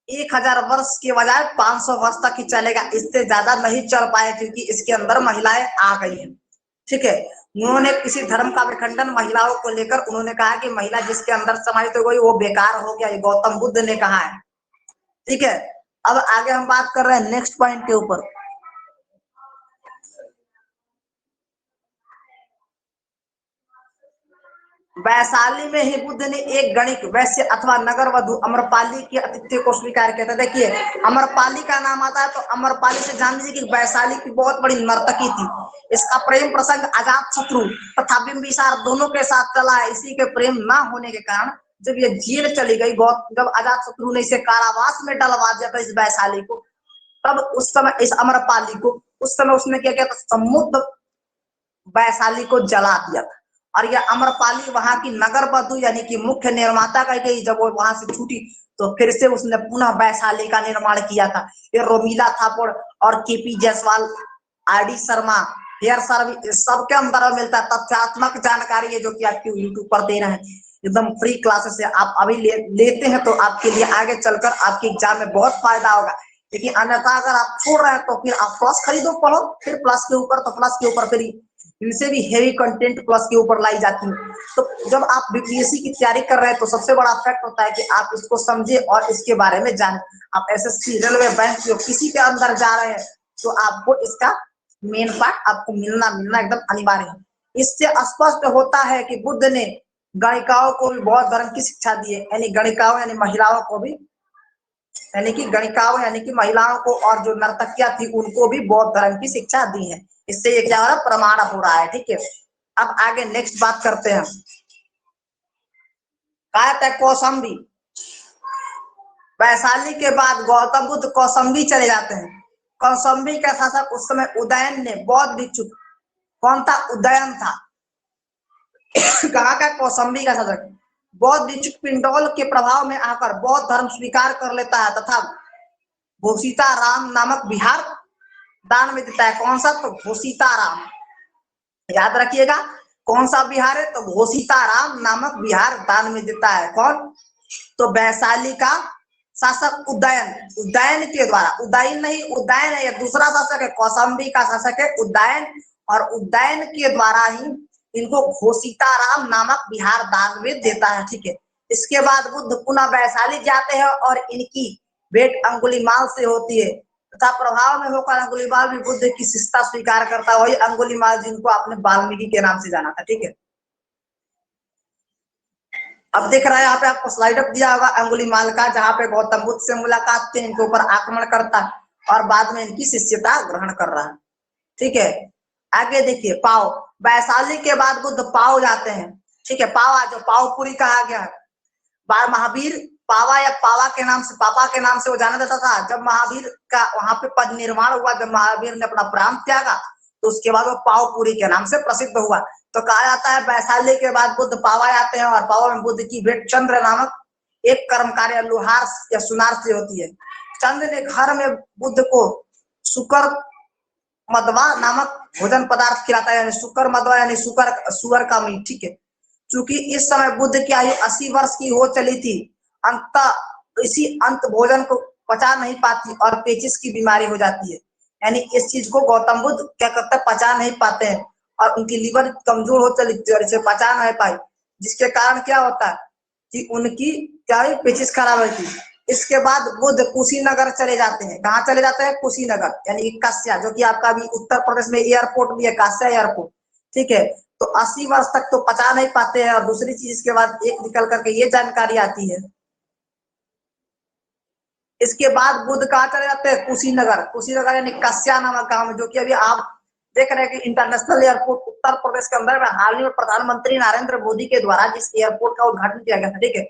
1000 वर्ष के बजाय 500 वर्ष तक ही चलेगा, इससे ज्यादा नहीं चल पाए, क्योंकि इसके अंदर महिलाएं आ गई हैं। ठीक है, उन्होंने किसी धर्म का विखंडन महिलाओं को लेकर उन्होंने कहा कि महिला जिसके अंदर समाहित हो गई वो बेकार हो गया, ये गौतम बुद्ध ने कहा है। ठीक है, अब आगे हम बात कर रहे हैं नेक्स्ट पॉइंट के ऊपर। वैशाली में ही बुद्ध ने एक गणिक, वैश्य अथवा नगर वधु अमरपाली के आतिथ्य को स्वीकार किया था। देखिए, अमरपाली का नाम आता है तो अमरपाली से जान लीजिए कि वैशाली की बहुत बड़ी नर्तकी थी। इसका प्रेम प्रसंग अजात शत्रु तथा बिंबिसार दोनों के साथ चला है। इसी के प्रेम ना होने के कारण जब ये जेल चली गई, जब अजात शत्रु ने इसे कारावास में डलवा दिया था इस वैशाली को, तब उस समय इस अमरपाली को, उस समय उसने क्या किया था, समुद्र वैशाली को जला दिया था। और यह अमरपाली वहां की नगर वधु यानी कि मुख्य निर्माता कही गई। जब वो वहां से छूटी तो फिर से उसने पुनः वैशाली का निर्माण किया था। ये रोमिला थापुर और KP Jayaswal, R D Sharma, हेयर सर्विस सबके अंदर मिलता है। तथ्यात्मक जानकारी है जो कि आपकी यूट्यूब पर दे रहे हैं, एकदम फ्री क्लासेस है। आप अभी लेते हैं तो आपके लिए आगे चलकर आपके एग्जाम में बहुत फायदा होगा। लेकिन अन्यथा अगर आप छोड़ रहे हैं तो फिर आप प्लस खरीदो, पढ़ो, फिर प्लस के ऊपर, तो प्लस के ऊपर फिर इनसे भी हेवी कंटेंट प्लस के ऊपर लाई जाती है। तो जब आप बीपीएससी की तैयारी कर रहे हैं तो सबसे बड़ा फैक्ट होता है कि आप इसको समझे और इसके बारे में जाने। आप एसएससी, रेलवे, बैंक जो किसी के अंदर जा रहे हैं तो आपको इसका मेन पार्ट आपको मिलना एकदम अनिवार्य है। इससे स्पष्ट होता है कि बुद्ध ने गणिकाओं को भी बौद्ध धर्म की शिक्षा दी है। यानी गणिकाओं यानी महिलाओं को भी, यानी कि गणिकाओं यानी कि महिलाओं को और जो नर्तकियां थी उनको भी बौद्ध धर्म की शिक्षा दी है। इससे ये क्या हो रहा है, प्रमाण हो रहा है। ठीक है, अब आगे नेक्स्ट बात करते हैं। कहते हैं कौशाम्बी। वैशाली के बाद गौतम बुद्ध कौशाम्बी चले जाते हैं। कौशाम्बी का शासक उस समय उदयन ने बौद्ध भिक्षु, कौन था, उदयन था। कहाँ का, कौशाम्बी का शासक बौद्ध भिक्षु पिंडौल के प्रभाव में आकर बौद्ध धर्म स्वीकार कर लेता है तथा घोषिता राम नामक बिहार दान में देता है। कौन सा, तो घोषिता राम, याद रखिएगा कौन सा बिहार है, तो घोषिता राम नामक बिहार दान में देता है। कौन, तो वैशाली का शासक उदयन, उदयन के द्वारा, उदयन नहीं, उदयन है, दूसरा शासक है। कौशाम्बी का शासक है उदयन, और उदयन के द्वारा ही इनको घोषिता राम नामक बिहार दान में देता है। ठीक है, इसके बाद बुद्ध पुनः वैशाली जाते हैं और इनकी भेंट अंगुलीमाल से होती है तथा प्रभाव में होकर अंगुलीमाल भी बुद्ध की शिष्यता स्वीकार करता है। वही अंगुलीमाल जिनको आपने वाल्मीकि के नाम से जाना था। ठीक है, अब देख रहा है यहाँ पे आपको स्लाइड अप दिया होगा अंगुलीमाल का, जहाँ पे गौतम बुद्ध से मुलाकात थे, इनके ऊपर आक्रमण करता है और बाद में इनकी शिष्यता ग्रहण कर रहा है। ठीक है, आगे देखिए पाव। वैशाली के बाद बुद्ध पाव जाते हैं। ठीक है, पावा जो पावपुरी कहा गया है, महावीर पावा या पावा के नाम से, पापा के नाम से वो जाना जाता था। जब महावीर का वहां पे पद निर्माण हुआ, जब महावीर ने अपना प्राण त्यागा तो उसके बाद वो पावपुरी के नाम से प्रसिद्ध हुआ। तो कहा जाता है वैशाली के बाद बुद्ध पावा आते हैं और पावा में बुद्ध की भेंट चंद्र नामक एक कर्मकारी लोहार या सुनार से होती है। चंद्र ने घर में बुद्ध को सुकर मदवा नामक भोजन पदार्थ खिलाता है, यानी सुकर मदवा यानी सुअर का मीट। ठीक है, चूंकि इस समय बुद्ध की आयु 80 वर्ष की हो चली थी, इसी अंत भोजन को पचा नहीं पाती और पेचिस की बीमारी हो जाती है। यानी इस चीज को गौतम बुद्ध क्या करते हैं, पचा नहीं पाते हैं और उनकी लीवर कमजोर हो चली थी और इसे पचा नहीं पाई, जिसके कारण क्या होता है कि उनकी क्या हुई, पेचिस खराब हुई थी। इसके बाद बुद्ध कुशीनगर चले जाते हैं। कहाँ चले जाते हैं, कुशीनगर यानी कास्या, जो कि आपका भी उत्तर प्रदेश में एयरपोर्ट भी है, कास्या एयरपोर्ट। ठीक है, तो 80 वर्ष तक तो पचा नहीं पाते हैं। और दूसरी चीज के बाद एक निकल करके ये जानकारी आती है, इसके बाद बुद्ध कहाँ चले जाते हैं, कुशीनगर। कुशीनगर यानी कस्या नामक गांव में, जो कि अभी आप देख रहे हैं कि इंटरनेशनल एयरपोर्ट उत्तर प्रदेश के अंदर में हाल ही में प्रधानमंत्री नरेंद्र मोदी के द्वारा जिस एयरपोर्ट का उद्घाटन किया गया था, ठीक है,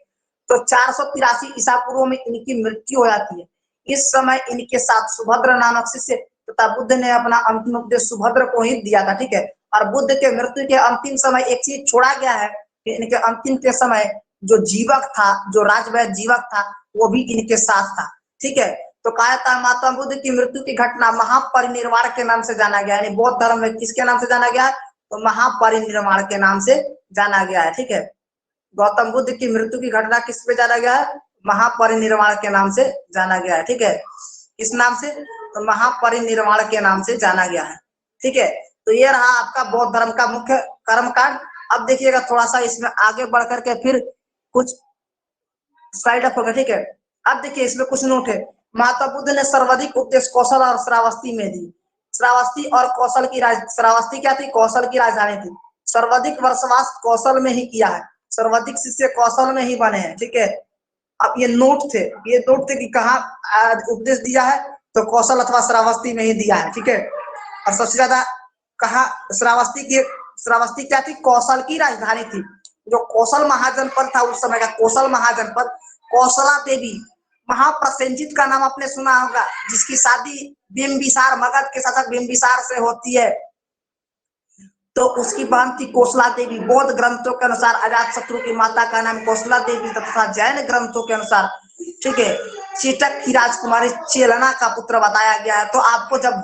तो 483 ईसा पूर्व में इनकी मृत्यु हो जाती है। इस समय इनके साथ सुभद्र नामक शिष्य तथा बुद्ध ने अपना अंतिम उपदेश सुभद्र को ही दिया था, ठीक है। और बुद्ध के मृत्यु के अंतिम समय एक चीज छोड़ा गया है कि इनके अंतिम के समय जो जीवक था, जो राजवैद्य जीवक था, वो भी इनके साथ था, ठीक है। तो कहा जाता है महात्मा बुद्ध की मृत्यु की घटना महापरिनिर्वाण के नाम से जाना गया है, यानी बौद्ध धर्म में किसके नाम से जाना गया है, तो महापरिनिर्वाण के नाम से जाना गया है, ठीक है। गौतम बुद्ध की मृत्यु की घटना किस पे जाना गया है, महापरिनिर्वाण के नाम से जाना गया है, ठीक है। किस नाम से, तो महापरिनिर्वाण के नाम से जाना गया है, ठीक है। तो ये रहा आपका बौद्ध धर्म का मुख्य कर्मकांड। अब देखिएगा थोड़ा सा इसमें आगे बढ़ करके फिर कुछ साइड अप होगा, ठीक है। अब देखिए इसमें कुछ नोट है। महात्मा बुद्ध ने सर्वाधिक उपदेश कौशल और श्रावस्ती में दी। श्रावस्ती और कौशल की श्रावस्ती क्या थी, कौशल की राजधानी थी। सर्वाधिक वर्षवास कौशल में ही किया है, सर्वाधिक शिष्य कौशल में ही बने हैं, ठीक है। अब ये नोट थे कि कहाँ उपदेश दिया है, तो कौशल अथवा श्रावस्ती में ही दिया है, ठीक है। और सबसे ज्यादा कहा श्रावस्ती क्या थी, कौशल की राजधानी थी। जो कौशल महाजनपद था उस समय का, कौशल महाजनपद, कौशला देवी महाप्रसेंजित का नाम आपने सुना होगा, जिसकी शादी बिंबिसार मगध के शासक बिंबिसार से होती है। तो उसकी बहन थी कौशला देवी। बौद्ध ग्रंथों के अनुसार अजात शत्रु की माता का नाम कौशला देवी तथा जैन ग्रंथों के अनुसार, ठीक है, चेटक की राजकुमारी चेलना का पुत्र बताया गया है। तो आपको जब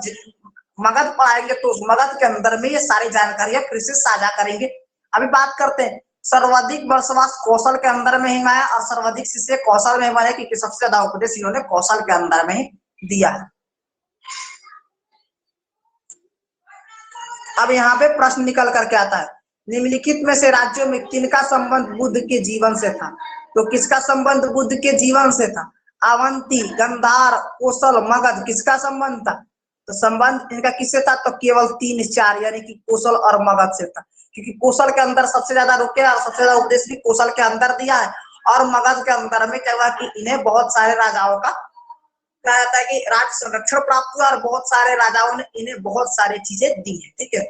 मगध पढ़ाएंगे तो उस मगध के अंदर में ये सारी जानकारियां फिर से साझा करेंगे। अभी बात करते हैं सर्वाधिक वर्षवास कौशल के अंदर में ही आया और सर्वाधिक शिष्य कौशल में बने, क्योंकि सबसे ज्यादा उपदेश इन्होंने कौशल के अंदर में ही दिया है। अब यहाँ पे प्रश्न निकल करके आता है, निम्नलिखित में से राज्यों में किनका संबंध बुद्ध के जीवन से था। तो किसका संबंध बुद्ध के जीवन से था, अवंती, गंधार, कौशल, मगध, किसका संबंध था, तो संबंध इनका किससे था, तो केवल 3-4 यानी कि कौशल और मगध से था। क्योंकि कौशल के अंदर सबसे ज्यादा रुके और सबसे ज्यादा उपदेश भी कौशल के अंदर दिया है। और मगध के अंदर में क्या हुआ कि इन्हें बहुत सारे राजाओं का कहा जाता है कि राज संरक्षण प्राप्त हुआ और बहुत सारे राजाओं ने इन्हें बहुत सारी चीजें दी है, ठीक है।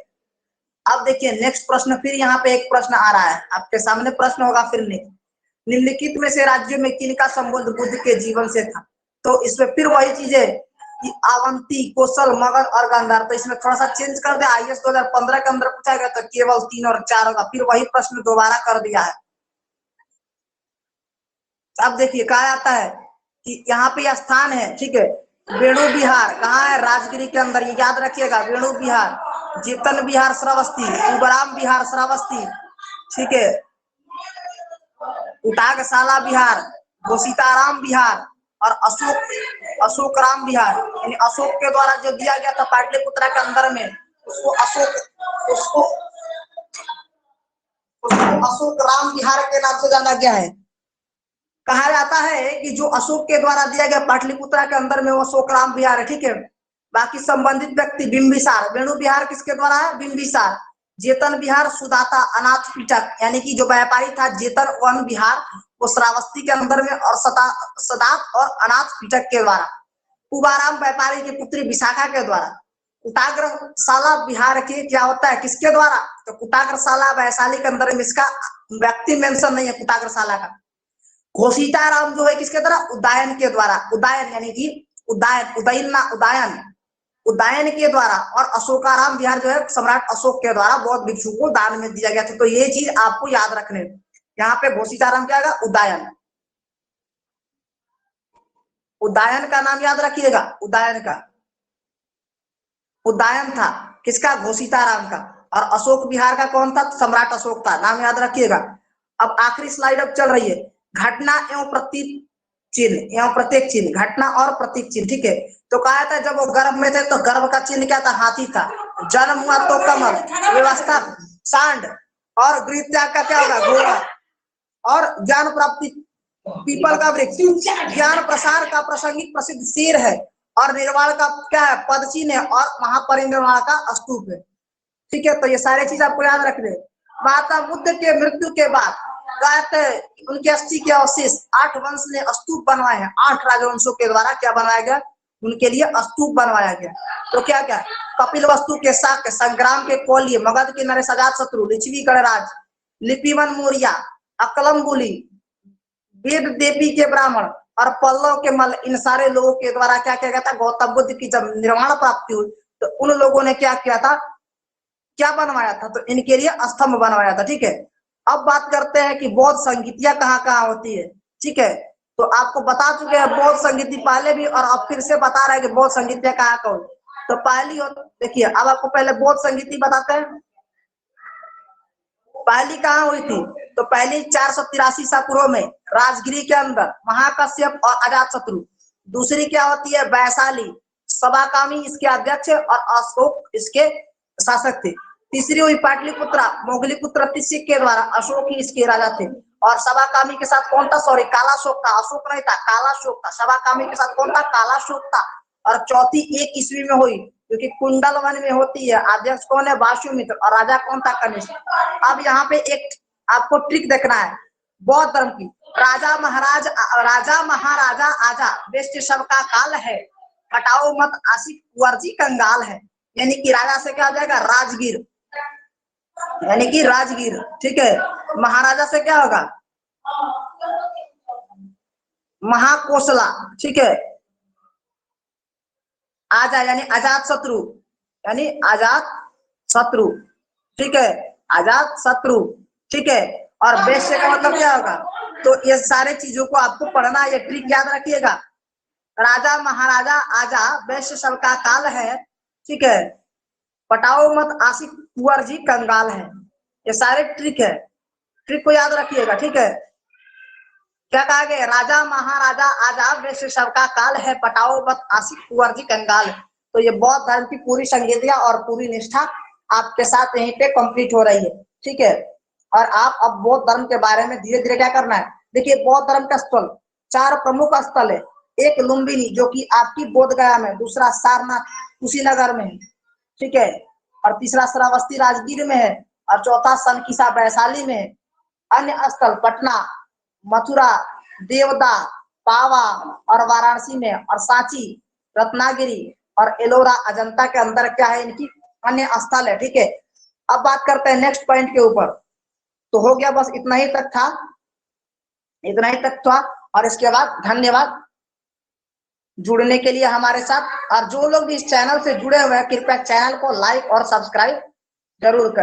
अब देखिए नेक्स्ट प्रश्न, फिर यहाँ पे एक प्रश्न आ रहा है आपके सामने, प्रश्न होगा फिर निम्नलिखित में से राज्यों में किनका संबंध बुद्ध के जीवन से था। तो इसमें फिर वही चीजें कि अवंती, कौशल, मगध और गांधार। तो इसमें थोड़ा सा चेंज कर दे, आईएएस 2015 के अंदर पूछा गया तो केवल 3 और 4 होगा, फिर वही प्रश्न दोबारा कर दिया है। अब देखिए कहा जाता है कि यहाँ पे स्थान है, ठीक है, वेणु विहार कहाँ है, राजगिरी के अंदर, ये याद रखिएगा, वेणु विहार, जेतन विहार श्रावस्ती, उबराम विहार श्रावस्ती, ठीक है, उटागशाला विहार, घोषिताराम विहार और अशोक राम विहार। यानी अशोक के द्वारा जो दिया गया था पाटलिपुत्र के अंदर में, उसको अशोक राम विहार के नाम से जाना गया है। कहा जाता है कि जो अशोक के द्वारा दिया गया पाटलिपुत्र के अंदर में वो अशोक राम विहार है, ठीक है। बाकी संबंधित व्यक्ति बिंबिसार, वेणु विहार किसके द्वारा है, बिंबिसार। जेतन विहार सुदाता अनाथ पीटक, यानी कि जो व्यापारी था जेतन वन विहार, वो श्रावस्ती के अंदर में, और सदात और अनाथ पीटक के द्वारा। उबाराम व्यापारी की पुत्री विशाखा के द्वारा। कुटाग्रशाला विहार के क्या होता है, किसके द्वारा, तो कुटाग्रशाला वैशाली के अंदर में, इसका व्यक्ति मेंशन नहीं है कुटाग्रशाला का। घोषिताराम जो है किसके द्वारा, उदयन के द्वारा, उदयन यानी कि उदयन के द्वारा। और अशोकाराम विहार जो है सम्राट अशोक के द्वारा बौद्ध भिक्षु को दान में दिया गया था। तो ये चीज आपको याद रखने, यहाँ पे घोषिताराम क्या होगा, उदयन का नाम याद रखिएगा, उदयन था किसका, घोषिताराम का। और अशोक विहार का कौन था, सम्राट अशोक था, नाम याद रखिएगा। अब आखिरी स्लाइड अब चल रही है, घटना एवं प्रतीक चिन्ह, घटना और प्रतीक चिन्ह, ठीक है। तो कहा था जब वो गर्भ में थे तो गर्भ का चिन्ह क्या था, हाथी था। जन्म हुआ तो कमल, व्यवस्था सांड, और गृह त्याग का क्या होगा, घोड़ा, और ज्ञान प्राप्ति पीपल का वृक्ष, ज्ञान प्रसार का प्रासंगिक प्रसिद्ध शेर है, और निर्वाण का क्या है, पद चिन्ह है, और महापरिनिर्वाण का स्तूप है, ठीक है। तो ये सारे चीज आपको याद रखने। महात्मा बुद्ध के मृत्यु के बाद कहते हैं उनके अस्थि के अवशेष 8 वंश ने स्तूप बनवाए हैं। 8 राजवंशों के द्वारा क्या बनवाया गया, उनके लिए स्तूप बनवाया गया। तो क्या क्या, कपिल वस्तु के शाक्य, संग्राम के कौलिय, मगध के नरेश अजात शत्रु, लिच्छवी गणराज, लिपिवन मौर्य, अकलम गुली, वेद देवी के ब्राह्मण और पल्लव के मल, इन सारे लोगों के द्वारा क्या किया गया था, गौतम बुद्ध की जब निर्माण प्राप्ति हुई तो उन लोगों ने क्या किया था, क्या बनवाया था, तो इनके लिए स्तंभ बनवाया था। ठीक है, अब बात करते हैं कि बौद्ध संगीतियां कहाँ कहाँ होती है। ठीक है, तो आपको बता चुके हैं बौद्ध संगीति पहले भी, और अब फिर से बता रहे हैं कि बौद्ध संगीतियां कहाँ कहाँ। तो पहली देखिए, अब आपको पहले बौद्ध संगीति बताते हैं। पहली कहाँ हुई थी, तो पहली 483 ईसा पूर्व में राजगिरी के अंदर, महाकश्यप और अजातशत्रु। दूसरी क्या होती है, वैशाली, सभाकामी इसके अध्यक्ष और अशोक इसके शासक थे। तीसरी हुई पाटलिपुत्रा, मोगलीपुत्र तिष्य के द्वारा, अशोक ही इसके राजा थे। और सभाकामी के साथ कौन था, सॉरी कालाशोक था, अशोक नहीं था, कालाशोक था। सभाकामी के साथ कौन था, कालाशोक था। और चौथी 1 ईस्वी में हुई, क्योंकि कुंडल वन में होती है। अध्यक्ष कौन है, वासुमित्र, और राजा कौन था, कनिष्क। अब यहाँ पे एक आपको ट्रिक देखना है बौद्ध धर्म की। राजा महाराजा आजा, बेस्ट सबका काल है, हटाओ मत आशिक कुंवर कंगाल है। यानी कि राजा से क्या हो जाएगा, राजगीर, यानी कि राजगीर। ठीक है, महाराजा से क्या होगा, महाकोसला। ठीक है, आजा यानी आजाद शत्रु, यानी आजाद शत्रु। ठीक है, आजाद शत्रु। ठीक है, और वैश्य का मतलब क्या होगा, तो ये सारे चीजों को आपको पढ़ना, ये ट्रिक याद रखिएगा। राजा महाराजा आजा, वैश्य सबका काल है। ठीक है, पटाओ मत आशिक कुंवर जी कंगाल है। ये सारे ट्रिक है, ट्रिक को याद रखिएगा। ठीक है, क्या कहा गया, राजा महाराजा आजा, वैश्य सबका काल है, पटाओ मत आशिक कुंवर जी कंगाल है। तो ये बौद्ध धर्म की पूरी संगीतियां और पूरी निष्ठा आपके साथ यहीं पे कंप्लीट हो रही है। ठीक है, और आप अब बौद्ध धर्म के बारे में धीरे धीरे क्या करना है। देखिए, बौद्ध धर्म का स्थल 4 प्रमुख स्थल है। एक लुम्बिनी, जो कि आपकी बोध गया में, दूसरा सारनाथ कुशीनगर में है। ठीक है, और तीसरा श्रावस्ती राजगीर में है, और चौथा सनकिसा वैशाली में है। अन्य स्थल पटना, मथुरा, देवदा, पावा और वाराणसी में, और सांची, रत्नागिरी और एलोरा अजंता के अंदर क्या है, इनकी अन्य स्थल है। ठीक है, अब बात करते हैं नेक्स्ट पॉइंट के ऊपर। तो हो गया, बस इतना ही तक था, इतना ही तक था। और इसके बाद धन्यवाद जुड़ने के लिए हमारे साथ। और जो लोग भी इस चैनल से जुड़े हुए हैं, कृपया चैनल को लाइक और सब्सक्राइब जरूर करें।